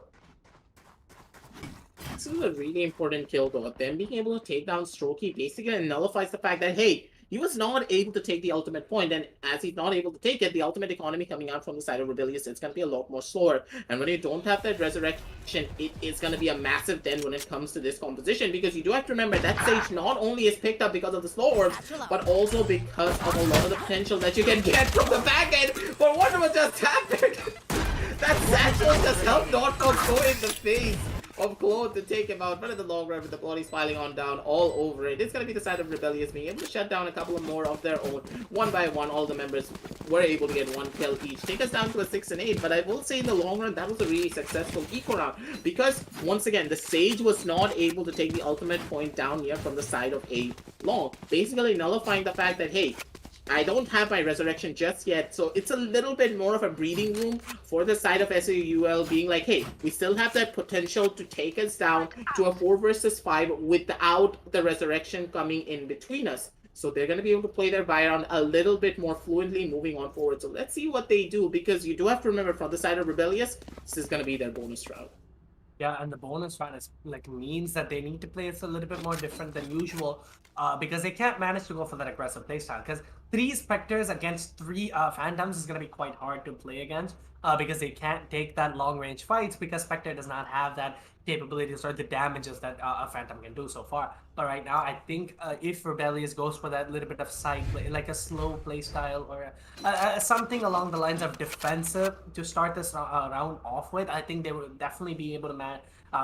This is a really important kill though. Them being able to take down Strokey basically nullifies the fact that, hey, he was not able to take the ultimate point, and as he's not able to take it, the ultimate economy coming out from the side of Rebellious, it's going to be a lot more slower. And when you don't have that resurrection, it is going to be a massive dent when it comes to this composition, because you do have to remember that Sage not only is picked up because of the slow orbs, but also because of a lot of the potential that you can get from the back end. But what just happened? That Satchel just helped Northbox go in the face of Claude to take him out, but in the long run, with the bodies piling on down all over it, it's going to be the side of Rebellious being able to shut down a couple of more of their own. One by one, all the members were able to get 1 kill each, take us down to a 6 and 8, but I will say in the long run, that was a really successful eco round, because, once again, the Sage was not able to take the ultimate point down here from the side of A long, basically nullifying the fact that, hey, I don't have my resurrection just yet, so it's a little bit more of a breathing room for the side of SAUL being like, hey, we still have that potential to take us down to a 4 versus 5 without the resurrection coming in between us. So they're going to be able to play their buy round a little bit more fluently moving on forward. So let's see what they do, because you do have to remember, from the side of Rebellious, this is going to be their bonus round. Yeah, and the bonus round is means that they need to play it a little bit more different than usual, because they can't manage to go for that aggressive playstyle. Because 3 Spectres against 3 Phantoms is going to be quite hard to play against, because they can't take that long range fights, because Spectre does not have that capabilities or the damages that a Phantom can do so far. But right now, I think if Rebellious goes for that little bit of side play, like a slow play style, or something along the lines of defensive to start this round off with, I think they will definitely be able to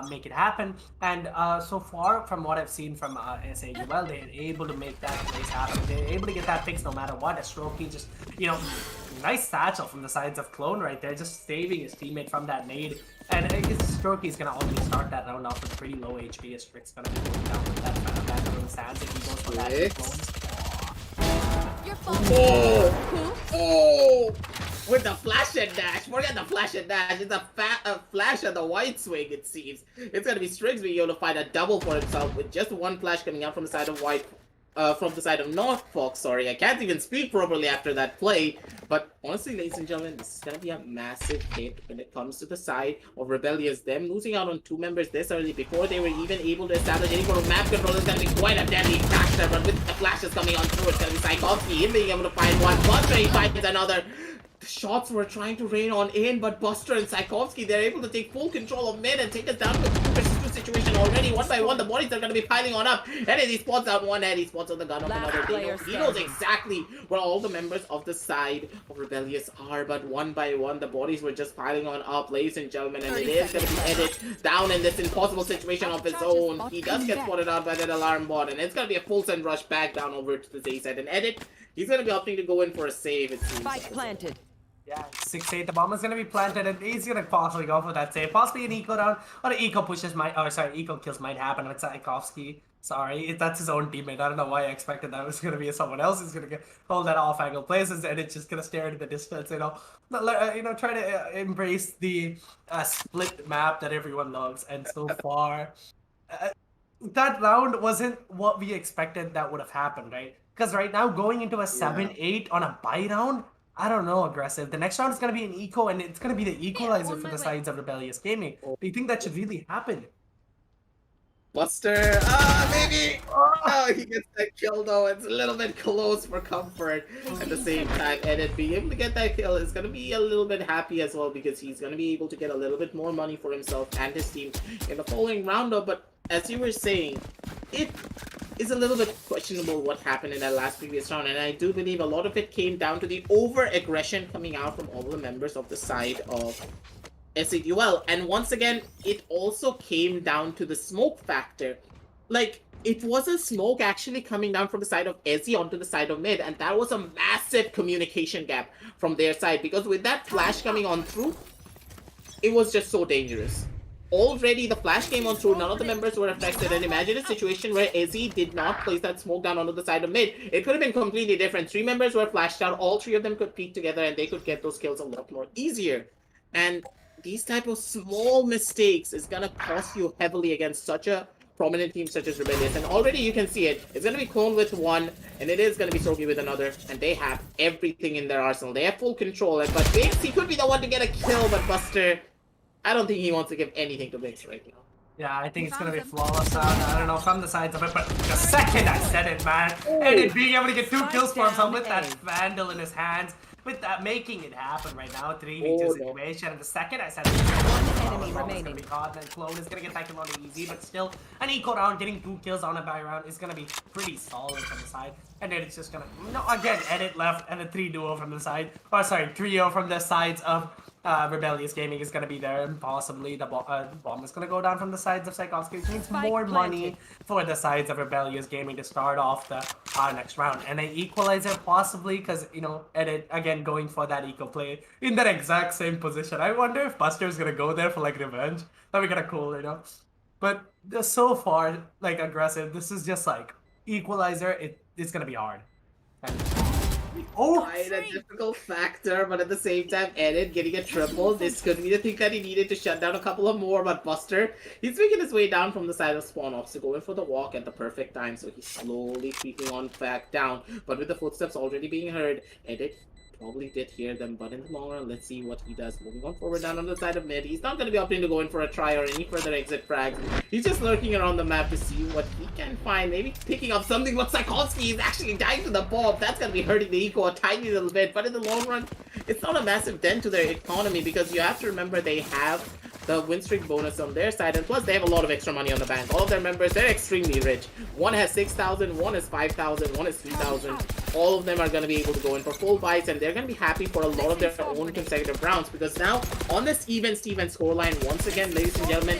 make it happen. And so far, from what I've seen from SAUL, they're able to make that place happen. They're able to get that fix no matter what. Strokey just, nice satchel from the sides of Clone right there, just saving his teammate from that nade. And I guess Strokey's gonna already start that round off with pretty low HP. As Strick's gonna be going down with that little stance if he goes for that clone. Oh! With the flash and dash, forget the flash and dash. It's a flash and the white swing, it seems. It's gonna be Strix being able to find a double for himself with just 1 flash coming out from the side of white. From the side of North Fox, sorry. I can't even speak properly after that play. But honestly, ladies and gentlemen, this is going to be a massive hit when it comes to the side of Rebellious. Them losing out on 2 members this early before they were even able to establish any sort of map control is going to be quite a deadly factor. But with the flashes coming on through, it's going to be Tchaikovsky, him being able to find one. Buster, he finds another. The shots were trying to rain on in, but Buster and Tchaikovsky, they're able to take full control of mid and take us down to a 2 versus 2 situation already. 1 by 1, the bodies are going to be piling on up. And he spots out one head, he spots on the gun of another. He knows exactly where all the members of the side of Rebellious are, but 1 by 1, the bodies were just piling on up, ladies and gentlemen, and it is going to be Edit down in this impossible situation of his own. He does get spotted out by that alarm bot, and it's going to be a full send rush back down over to the A side. And Edit, he's going to be opting to go in for a save, it seems. Spike planted. Yeah, 6-8, the bomb is going to be planted, and he's going to possibly go for that save. Possibly an eco down, or an eco pushes eco kills might happen with Tchaikovsky. Sorry, that's his own teammate. I don't know why I expected that it was going to be someone else who's going to hold that off-angle places, and it's just going to stare into the distance, try to embrace the split map that everyone loves. And so far, that round wasn't what we expected that would have happened, right? Because right now, going into a 7-8 on a buy round, I don't know, aggressive. The next round is going to be an eco, and it's going to be the equalizer for the sides of Rebellious Gaming. Do you think that should really happen? Buster, maybe. Oh, he gets that kill though. It's a little bit close for comfort. At the same time, Edit being able to get that kill is going to be a little bit happy as well, because he's going to be able to get a little bit more money for himself and his team in the following round up. But as you were saying, it is a little bit questionable what happened in that last previous round, and I do believe a lot of it came down to the over-aggression coming out from all the members of the side of SAUL. And once again, it also came down to the smoke factor. Like, it was a smoke actually coming down from the side of Ezzy onto the side of mid, and that was a massive communication gap from their side, because with that flash coming on through, it was just so dangerous. Already the flash came on through, none of the members were affected, and imagine a situation where Ezzy did not place that smoke down onto the side of mid. It could have been completely different. 3 members were flashed out, all 3 of them could peek together, and they could get those kills a lot more easier. And these type of small mistakes is gonna cost you heavily against such a prominent team such as Rebellious. And already you can see it. It's gonna be Clone with one, and it is gonna be Sogi with another. And they have everything in their arsenal. They have full control. But Biggs, he could be the one to get a kill, but Buster, I don't think he wants to give anything to Biggs right now. Yeah, I think it's gonna be a flawless sound. I don't know from the sides of it, but the second I said it, man, and it being able to get 2 kills for himself with that Vandal in his hands, with that making it happen right now, 3v2 situation. And the second I said it, One enemy remaining. gonna be caught, and Clone is gonna get that kill on easy, but still an eco round, getting 2 kills on a buy round is gonna be pretty solid from the side. And then it's just gonna, no, again, edit left and a 3 duo from the side, or sorry, trio from the sides of Rebellious Gaming is going to be there, and possibly the bomb is going to go down from the sides of Psychowski, which means more money for the sides of Rebellious Gaming to start off the next round. And an equalizer possibly, because, you know, Edit, again, going for that eco play in that exact same position. I wonder if Buster's going to go there for, like, revenge. That'd be kind of cool, you know? But so far, like, aggressive, this is just, like, equalizer, it's going to be hard. And Quite a difficult factor, but at the same time, Edit getting a triple. This could be the thing that he needed to shut down a couple of more, but Buster, he's making his way down from the side of spawn ops to go in for the walk at the perfect time, so he's slowly creeping on back down. But with the footsteps already being heard, Edit probably did hear them, but in the long run, let's see what he does. Moving on forward down on the side of mid. He's not going to be opting to go in for a try or any further exit frags. He's just lurking around the map to see what he can find. Maybe picking up something, but Psychowski is actually dying to the bomb. That's going to be hurting the eco a tiny little bit, but in the long run, it's not a massive dent to their economy, because you have to remember they have the win streak bonus on their side, and plus they have a lot of extra money on the bank. All of their members, they're extremely rich. One has 6,000, one has 5,000, one has 3,000. All of them are going to be able to go in for full buys, and they're going to be happy for a lot of their own consecutive rounds, because now on this even Steven scoreline, once again, ladies and gentlemen,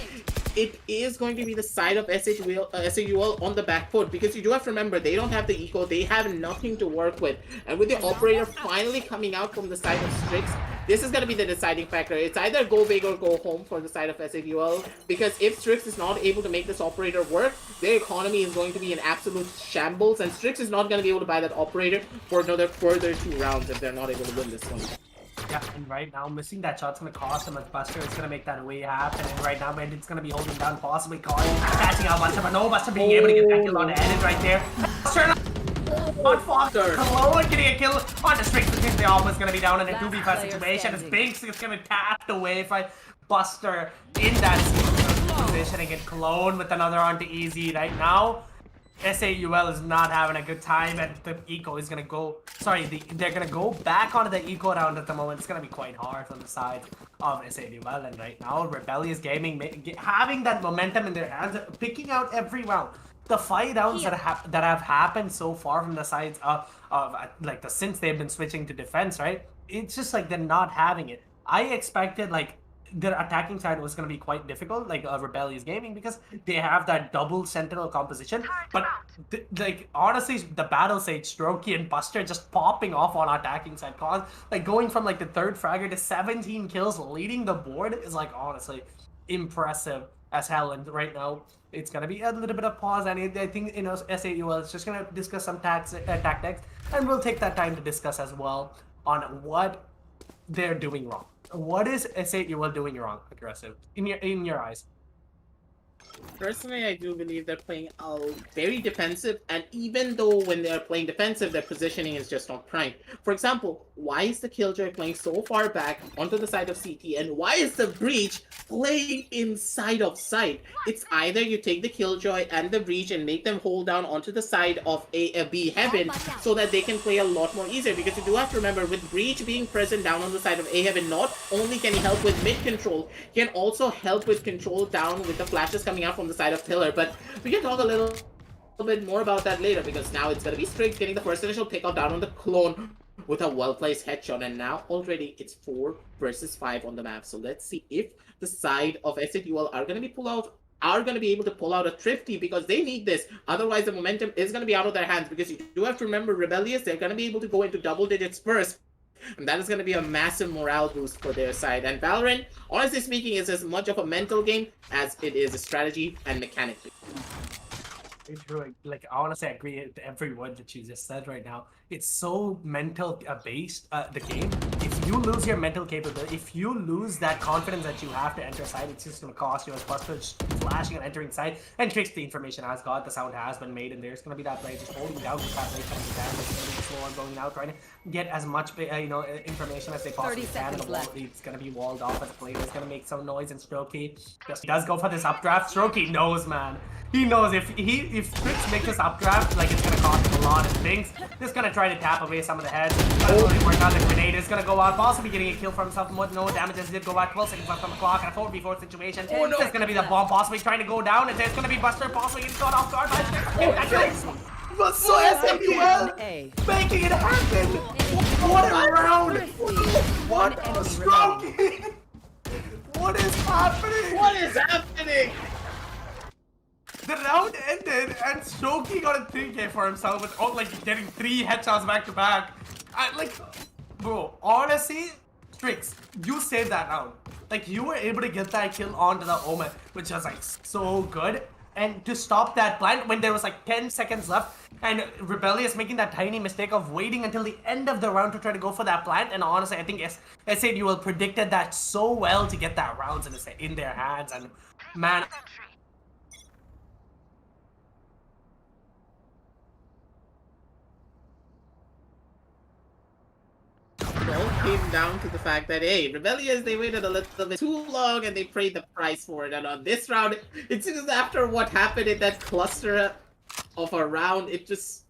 it is going to be the side of SAUL on the back foot, because you do have to remember they don't have the eco, they have nothing to work with, and with the operator finally coming out from the side of Strix, this is going to be the deciding factor. It's either go big or go home for the side of SAUL, because if Strix is not able to make this operator work, their economy is going to be in absolute shambles, and Strix is not going to be able to buy that operator for another further 2 rounds if they're not able to win this one. Yeah, and right now, missing that shot's going to cost him as Buster is going to make that way happen. And right now, Edit's going to be holding down, possibly catching out Buster, but no, Buster being able to get that kill on Edit right there. Buster on Foster. Cologne getting a kill on the Strix, because the Alpha is going to be down in a 2v5 situation. As Binks is going to be tapped away by Buster in that position, and get Cologne with another onto easy right now. SAUL is not having a good time, and the eco is gonna go. Sorry, they're gonna go back onto the eco round at the moment. It's gonna be quite hard on the side of SAUL, and right now, Rebellious Gaming having that momentum in their hands, picking out every round. The 5 rounds that have happened so far from the sides of like since they've been switching to defense, right? It's just like they're not having it. I expected like their attacking side was going to be quite difficult, like Rebellious Gaming, because they have that double sentinel composition. But like honestly, the battle stage, Strokey and Buster just popping off on attacking side, like going from like the 3rd fragger to 17 kills, leading the board is like honestly impressive as hell. And right now, it's gonna be a little bit of pause, and I think, you know, SAUL is just gonna discuss some tactics, and we'll take that time to discuss as well on what they're doing wrong. What is SAUL doing wrong, aggressive, in your eyes? Personally, I do believe they're playing very defensive, and even though when they're playing defensive, their positioning is just not prime. For example, why is the Killjoy playing so far back onto the side of CT, and why is the Breach playing inside of site? It's either you take the Killjoy and the Breach and make them hold down onto the side of A B Heaven so that they can play a lot more easier, because you do have to remember, with Breach being present down on the side of A Heaven, not only can he help with mid control, he can also help with control down with the flashes coming out from the side of Pillar. But we can talk a little bit more about that later, because now it's going to be Strix getting the first initial pick up down on the Clone with a well-placed headshot, and now already it's 4 versus 5 on the map. So let's see if the side of SAUL are going to be able to pull out a thrifty, because they need this. Otherwise, the momentum is going to be out of their hands, because you do have to remember, Rebellious, they're going to be able to go into double digits first. And that is going to be a massive morale boost for their side. And Valorant, honestly speaking, is as much of a mental game as it is a strategy and mechanically. Like, honestly, I agree with every word that you just said right now. It's so mental based, the game. If you lose your mental capability, if you lose that confidence that you have to enter side, it's just going to cost you as Buster flashing and entering side. And Tricks, the information has got, the sound has been made, and there's going to be that play just holding down with that play, trying to damage, slow on going out, trying to get as much information as they possibly can. It's going to be walled off as a player. It's going to make some noise, and Strokey does go for this updraft. Strokey knows, man. He knows if Tricks makes this updraft, like, it's going to cost him a lot. And Binks just going to try to tap away some of the heads. Work out the grenade is going to go out, possibly getting a kill for himself. No damages did go out. 12 seconds left on the clock, and a 4v4 situation. Oh, no. There's going to be the bomb possibly trying to go down, and there's going to be Buster possibly getting caught off guard by Tricks. But so SMUL making it happen. What a round! What a Strokey! What is happening? What is happening? The round ended, and Strokey got a 3k for himself with like getting 3 headshots back to back. Like, bro, honestly, Tricks, you saved that round. Like, you were able to get that kill onto the Omen, which was like so good. And to stop that plant when there was like 10 seconds left, and Rebellious making that tiny mistake of waiting until the end of the round to try to go for that plant. And honestly, I think SADUL predicted that so well to get that rounds in their hands. And man, it all came down to the fact that, hey, Rebellious, they waited a little bit too long and they paid the price for it. And on this round, it's just after what happened in that cluster of a round, it just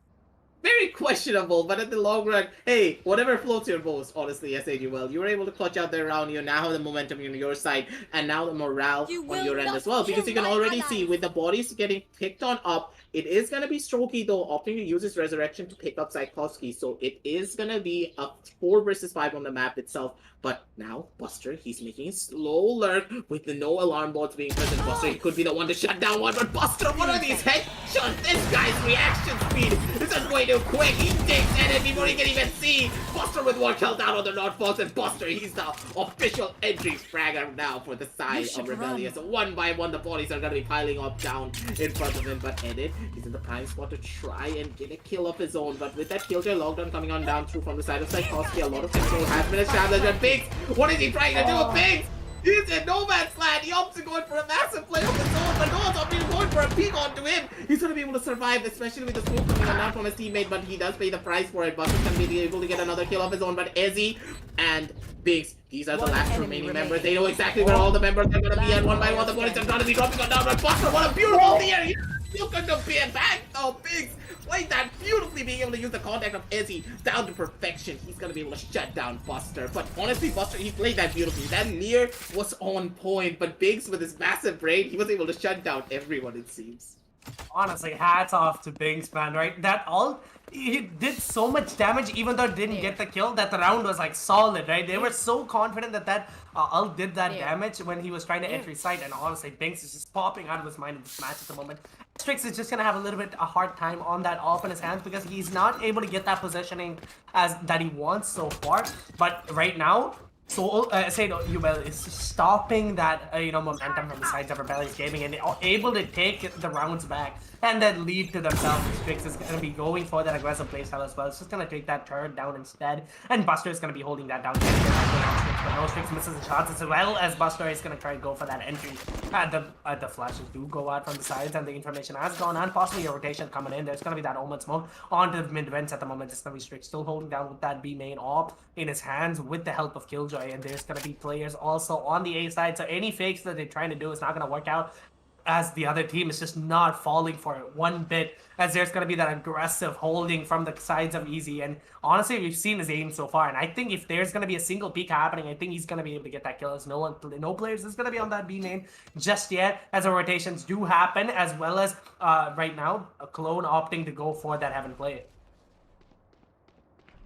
very questionable. But in the long run, hey, whatever floats your boat, honestly, SADUL, you were able to clutch out their round. You now have the momentum on your side, and now the morale on your end as well. Because you can already see with the bodies getting picked on up, it is going to be Strokey, though, opting to use his Resurrection to pick up Tchaikovsky. So it is going to be a 4 versus 5 on the map itself. But now, Buster, he's making a slow lurk with the no alarm bots being present. Buster, he could be the one to shut down one. But Buster, what are these headshots? This guy's reaction speed isn't way too quick. He takes it before he can even see. Buster with 1 kill down on the North Fox. And Buster, he's the official entry fragger now for the side of Rebellious. So one by one, the bodies are going to be piling up down in front of him. But Edit, he's in the prime spot to try and get a kill of his own. But with that Killjoy lockdown coming on down through from the side of Tchaikovsky, a lot of control has been established. And Biggs, what is he trying to do with Biggs? He's in no man's land. He opts to go for a massive play of his own, but Noah's opting going for a peek onto him. He's going to be able to survive, especially with the smoke coming on down from his teammate, but he does pay the price for it. Buster's going to be able to get another kill of his own, but Ezzy and Biggs, these are the last remaining members. They know exactly where all the members are going to be, and one by one the bodies are going to be dropping on down. But Buster, what a beautiful theory! You could compare back. Oh, Biggs played that beautifully, being able to use the contact of Ezzy down to perfection. He's going to be able to shut down Buster. But honestly, Buster, he played that beautifully. That Lear was on point, but Biggs, with his massive brain, he was able to shut down everyone, it seems. Honestly, hats off to Biggs, man, right? That all, he did so much damage even though it didn't get the kill, that the round was like solid, right? They were so confident that Ult did that damage when he was trying to enter site, and honestly, Biggs is just popping out of his mind in this match at the moment. Strix is just gonna have a little bit a hard time on that off in his hands because he's not able to get that positioning as that he wants so far. But right now, so SADUL is stopping that momentum from the sides of Rebellious Gaming and able to take the rounds back and then lead to themselves. Strix is going to be going for that aggressive playstyle as well. It's just going to take that turret down instead, and Buster is going to be holding that down. But no, Strix misses the shots as well as Buster is going to try to go for that entry. The flashes do go out from the sides, and the information has gone on. Possibly a rotation coming in. There's going to be that Omen smoke onto the mid vents at the moment. It's going to be Strix still holding down with that B main op in his hands with the help of Killjoy. And there's going to be players also on the A side, so any fakes that they're trying to do is not going to work out, as the other team is just not falling for it one bit, as there's going to be that aggressive holding from the sides of Easy. And honestly, we've seen his aim so far, and I think if there's going to be a single peek happening, I think he's going to be able to get that kill, as no players is going to be on that B main just yet, as the rotations do happen, as well as right now a Clone opting to go for that heaven play.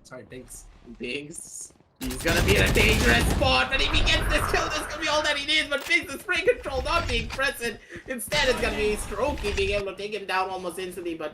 Sorry, Biggs. He's gonna be in a dangerous spot, but if he gets this kill, this could be all that he needs. But Biggs, the spray control not being present. Instead, it's gonna be Strokey being able to take him down almost instantly, but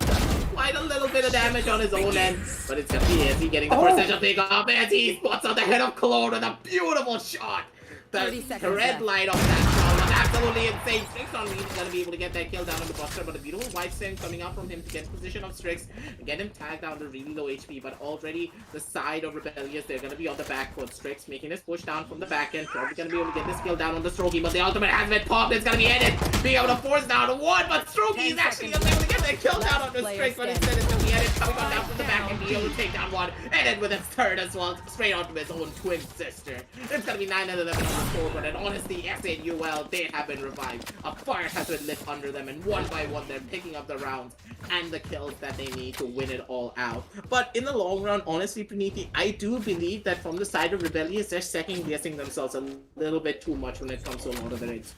quite a little bit of damage on his own end. But it's gonna be Ezzy getting the first initial take off as he spots on the head of Cologne with a beautiful shot. The red light of that shot. absolutely insane. Strix on lead is gonna be able to get that kill down on the Buster, but a beautiful white stem coming out from him to get position of Strix, get him tagged down to really low HP, but already the side of Rebellious, they're gonna be on the back foot. Strix making his push down from the back end, probably gonna be able to get this kill down on the Strokey, but the ultimate has been popped. It's gonna be ended, being able to force down one, but Strokey is actually able to get that kill down on the Strix, but instead it's gonna be ended, coming on down from the back and be able to take down one, and then with his third as well, straight onto his own twin sister. It's gonna be 9-11 on the scoreboard, and honestly, SNUL, they have been revived. A fire has been lit under them, and one by one, they're picking up the rounds and the kills that they need to win it all out. But in the long run, honestly, Praniti, I do believe that from the side of Rebellious, they're second-guessing themselves a little bit too much when it comes to a lot of the raids.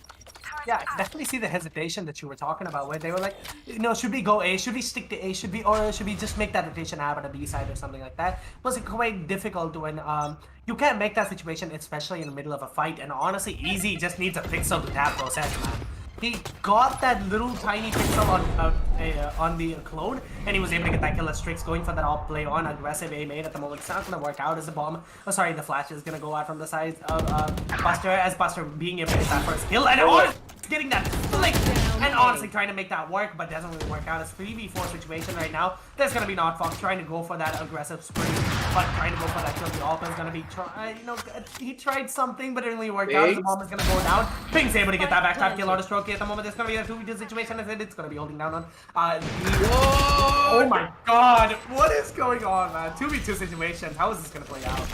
Yeah, I definitely see the hesitation that you were talking about, where they were like, you know, should we go A? Should we stick to A? Should we just make that rotation happen at B side or something like that? It was quite difficult when you can't make that situation, especially in the middle of a fight. And honestly, Easy just needs a pixel to tap those heads, man. He got that little tiny pixel on the clone, and he was able to get that kill as Strix going for that off play on aggressive A made at the moment. It's not gonna work out as a bomb. Oh, sorry, the flash is gonna go out from the sides of Buster, as Buster being able to get that first kill, and getting that flick, and honestly trying to make that work, but doesn't really work out. It's 3v4 situation right now. There's gonna be NotFox trying to go for that aggressive spree, but trying to go for that kill. The Alpha is gonna be he tried something, but it didn't really work out. The bomb is gonna go down. Pink's able to get that backstab kill on a Stroke at the moment. There's gonna be a 2v2 situation, and it's gonna be holding down on oh my god, what is going on, man? 2v2 situation. How is this gonna play out?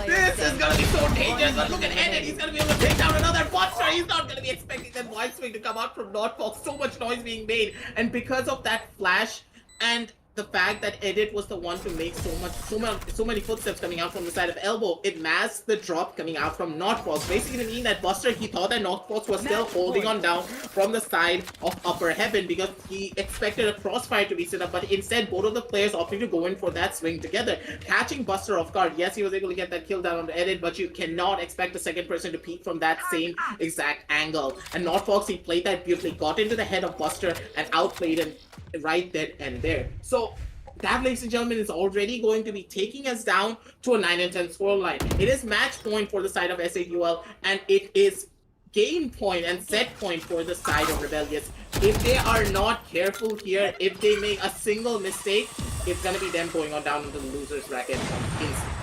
This is gonna be so dangerous, but look at Eden, he's gonna be able to take down another monster. He's not gonna be expecting that wide swing to come out from NotFox. So much noise being made, and because of that flash and the fact that Edit was the one to make so many footsteps coming out from the side of Elbow, it masked the drop coming out from NotFox. Basically meaning that Buster, he thought that NotFox was still holding on down from the side of Upper Heaven because he expected a crossfire to be set up, but instead both of the players opting to go in for that swing together, catching Buster off guard. Yes, he was able to get that kill down on the Edit, but you cannot expect the second person to peek from that same exact angle. And NotFox, he played that beautifully, got into the head of Buster and outplayed him right then and there. So that, ladies and gentlemen, is already going to be taking us down to a 9-10 scoreline. It is match point for the side of SAUL, and it is game point and set point for the side of Rebellious. If they are not careful here, if they make a single mistake, it's gonna be them going on down into the loser's bracket instantly.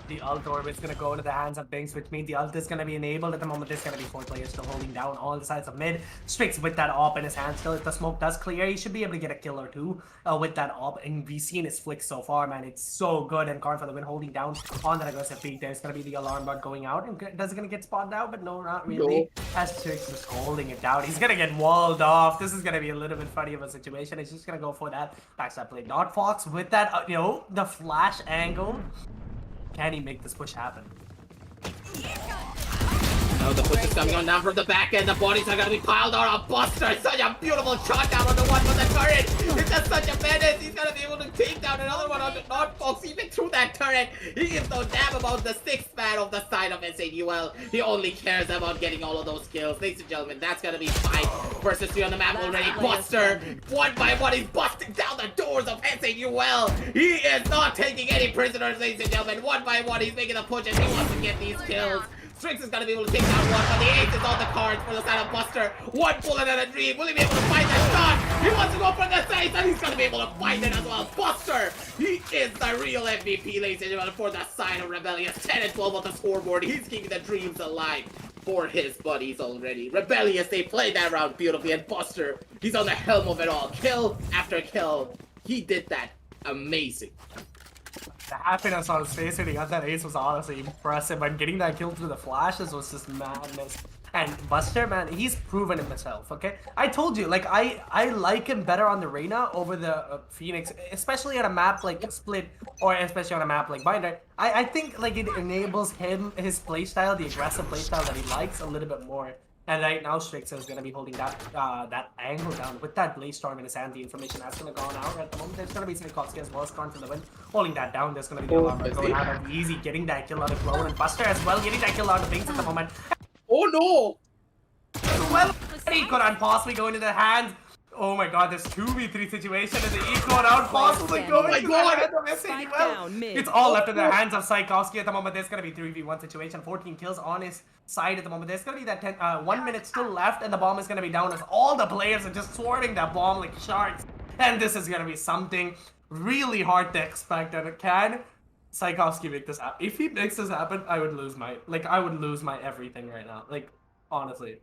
The ult orb is going to go into the hands of Binks, which means the ult is going to be enabled. At the moment, there's going to be 4 players still holding down all the sides of mid. Strix with that op in his hand still. If the smoke does clear, he should be able to get a kill or two with that op. And we've seen his flicks so far, man. It's so good. And Karn for the win holding down on that aggressive peak. There's going to be the alarm bot going out. And does it going to get spotted out? But no, not really. No. As Strix is holding it down. He's going to get walled off. This is going to be a little bit funny of a situation. He's just going to go for that backstab play. NotFox with that, the flash angle. Can he make this push happen? Oh, the push is coming on down from the back end. The bodies are going to be piled on a Buster. Such a beautiful shot down on the one with the turret. It's just such a menace. He's going to be able to take down another one on the NotFox. Even through that turret, he gives no damn about the 6th man of the side of SAUL. He only cares about getting all of those kills. Ladies and gentlemen, that's going to be 5 versus 3 on the map already. Buster, one by one, he's busting down the doors of SAUL. He is not taking any prisoners, ladies and gentlemen. One by one, he's making a push and he wants to get these kills. Strix is going to be able to take down one, but the ace is on the cards for the side of Buster. One bullet and a dream. Will he be able to fight that shot? He wants to go for the safe, and he's going to be able to fight it as well. Buster, he is the real MVP, ladies and gentlemen, for the side of Rebellious. 10-12 on the scoreboard. He's keeping the dreams alive for his buddies already. Rebellious, they played that round beautifully, and Buster, he's on the helm of it all. Kill after kill. He did that amazing. The happiness on his face when he got that ace was honestly impressive, but getting that kill through the flashes was just madness. And Buster, man, he's proven himself, okay? I told you, like, I like him better on the Reyna over the Phoenix, especially on a map like Split, or especially on a map like Binder. I think, like, it enables him, his playstyle, the aggressive playstyle that he likes a little bit more. And right now, Strix is going to be holding that angle down with that Blaze Storm in his hand. The information has going to go out at the moment. There's going to be Snikovsky as well as Karn for the win. Holding that down, there's going to be the alarm going out of Easy, getting that kill out of Clone, and Buster as well, getting that kill out of Binks at the moment. Oh no! Well, he could possibly go into the hands Oh my god, this 2v3 situation and the eco round possibly Oh going my to God. the hands of Spike SAUL. down mid. It's all left in the hands of Psychowski at the moment. There's gonna be 3v1 situation, 14 kills on his side at the moment. There's gonna be that 1 minute still left, and the bomb is gonna be down as all the players are just swarming that bomb like sharks. And this is gonna be something really hard to expect. And can Psychowski make this happen? If he makes this happen, I would lose my everything right now. Like, honestly.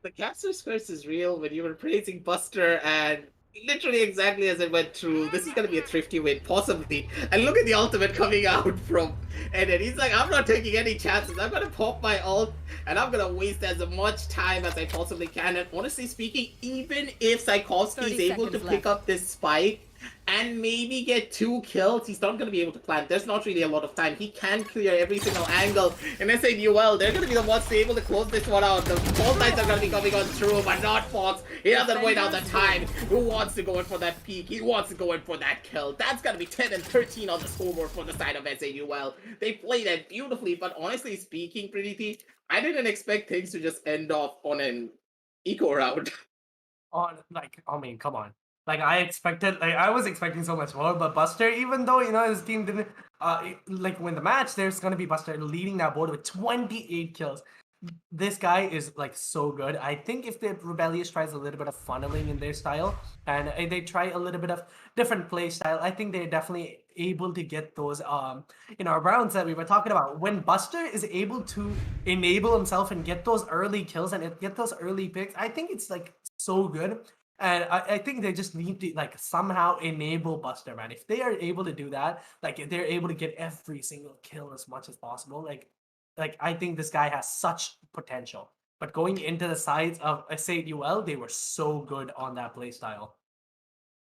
The caster's curse is real when you were praising Buster, and literally exactly as it went through, this is gonna be a thrifty win, possibly. And look at the ultimate coming out from Eden. He's like, I'm not taking any chances. I'm gonna pop my ult, and I'm gonna waste as much time as I possibly can. And honestly speaking, even if Psychowski 30 is able to seconds pick left. up this spike and maybe get 2 kills, he's not going to be able to plant. There's not really a lot of time. He can clear every single angle. And SAUL, they're going to be the ones to be able to close this one out. The Fall Knights are going to be coming on through, but not Fox. He doesn't wait out the time. Who wants to go in for that peak? He wants to go in for that kill. That's going to be 10 and 13 on the scoreboard for the side of SAUL. They played it beautifully, but honestly speaking, Pretty, I didn't expect things to just end off on an eco round. I mean, come on. I was expecting so much more, but Buster, even though, his team didn't, win the match, there's gonna be Buster leading that board with 28 kills. This guy is, so good. I think if the Rebellious tries a little bit of funneling in their style, and they try a little bit of different play style, I think they're definitely able to get those, rounds that we were talking about. When Buster is able to enable himself and get those early kills and get those early picks, I think it's, so good. And I think they just need to somehow enable Buster, man. If they are able to do that, if they're able to get every single kill as much as possible, I think this guy has such potential. But going into the sides of SAUL, they were so good on that play style.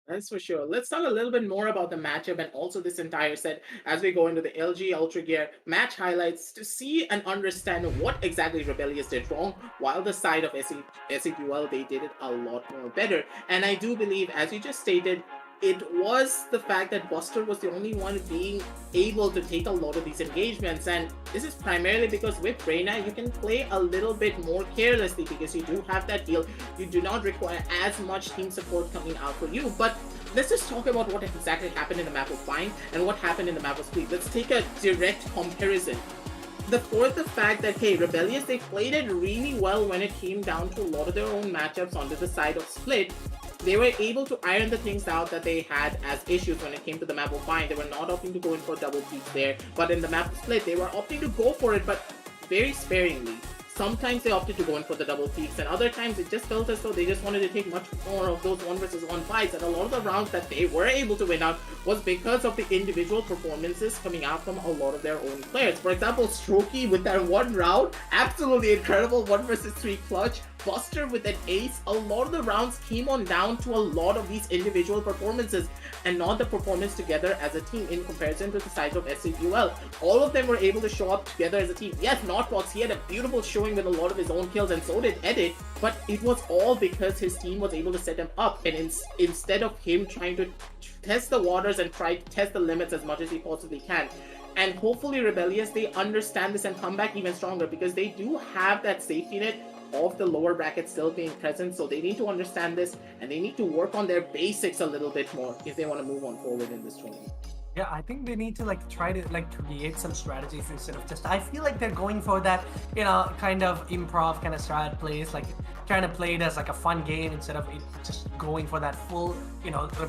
That's for sure. Let's talk a little bit more about the matchup and also this entire set as we go into the LG Ultragear match highlights to see and understand what exactly Rebellious did wrong, while the side of SAUL, they did it a lot more better. And I do believe, as you just stated, it was the fact that Buster was the only one being able to take a lot of these engagements, and this is primarily because with Reyna you can play a little bit more carelessly because you do have that heal. You do not require as much team support coming out for you. But let's just talk about what exactly happened in the map of Fine and what happened in the map of Split. Let's take a direct comparison. For the fact that, hey, Rebellious, they played it really well when it came down to a lot of their own matchups onto the side of Split. They were able to iron the things out that they had as issues when it came to the map of Fine. They were not opting to go in for double peaks there, but in the map of Split, they were opting to go for it, but very sparingly. Sometimes they opted to go in for the double peaks, and other times it just felt as though they just wanted to take much more of those 1 versus 1 fights, and a lot of the rounds that they were able to win out was because of the individual performances coming out from a lot of their own players. For example, Strokey with that one round, absolutely incredible 1 versus 3 clutch. Buster with an ace. A lot of the rounds came on down to a lot of these individual performances and not the performance together as a team in comparison to the side of SAUL. All of them were able to show up together as a team. Yes, Notbox, he had a beautiful showing with a lot of his own kills, and so did Edit, but it was all because his team was able to set him up, and instead of him trying to test the waters and try to test the limits as much as he possibly can. And hopefully Rebellious, they understand this and come back even stronger, because they do have that safety net of the lower bracket still being present, so they need to understand this and they need to work on their basics a little bit more if they want to move on forward in this tournament. Yeah, I think they need to try to create some strategies instead of just. I feel like they're going for that, kind of improv kind of strat plays, trying to play it as a fun game instead of just going for that full,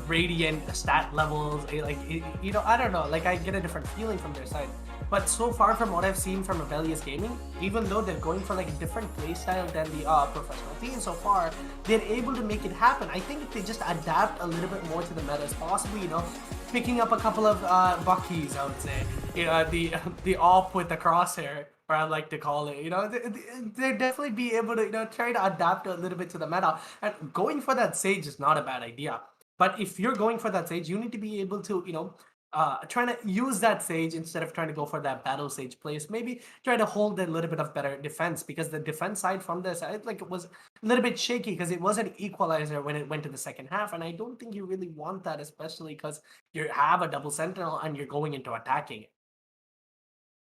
radiant stat levels. I don't know. I get a different feeling from their side. But so far from what I've seen from Rebellious Gaming, even though they're going for a different playstyle than the professional team so far, they're able to make it happen. I think if they just adapt a little bit more to the metas, possibly, picking up a couple of Buckies, I would say, the op with the crosshair, or I like to call it, they definitely be able to, try to adapt a little bit to the meta. And going for that Sage is not a bad idea. But if you're going for that Sage, you need to be able to, trying to use that Sage instead of trying to go for that Battle Sage place. Maybe try to hold a little bit of better defense, because the defense side from this side, it was a little bit shaky because it was an equalizer when it went to the second half, and I don't think you really want that, especially because you have a double sentinel and you're going into attacking it.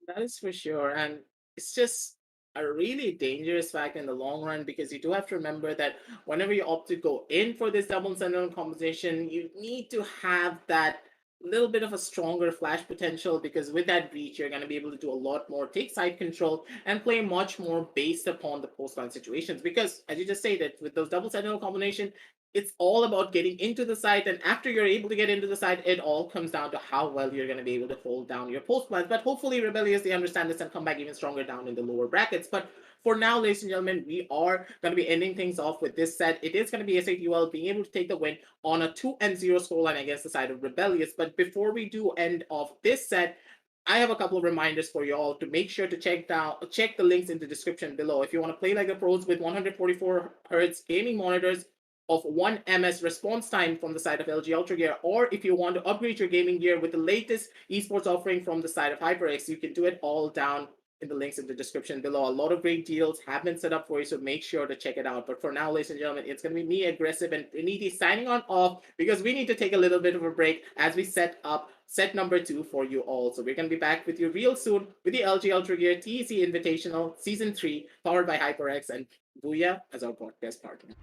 That is for sure, and it's just a really dangerous fact in the long run, because you do have to remember that whenever you opt to go in for this double sentinel composition, you need to have that little bit of a stronger flash potential, because with that breach you're going to be able to do a lot more, take side control, and play much more based upon the post line situations, because as you just stated, with those double sentinel combination, it's all about getting into the site, and after you're able to get into the site, it all comes down to how well you're going to be able to hold down your post plans. But hopefully Rebellious, they understand this and come back even stronger down in the lower brackets. But for now, ladies and gentlemen, we are going to be ending things off with this set. It is going to be SATUL being able to take the win on a 2-0 scoreline against the side of Rebellious. But before we do end off this set, I have a couple of reminders for you all to make sure to check the links in the description below. If you want to play like the pros with 144 hertz gaming monitors of 1 ms response time from the side of LG Ultragear, or if you want to upgrade your gaming gear with the latest esports offering from the side of HyperX, you can do it all down in the links in the description below. A lot of great deals have been set up for you, so make sure to check it out. But for now, ladies and gentlemen, it's going to be me, Aggressive, and Trinity signing on off, because we need to take a little bit of a break as we set up set number 2 for you all. So we're going to be back with you real soon with the LG Ultragear TEC Invitational Season 3, powered by HyperX and Booyah as our podcast partner.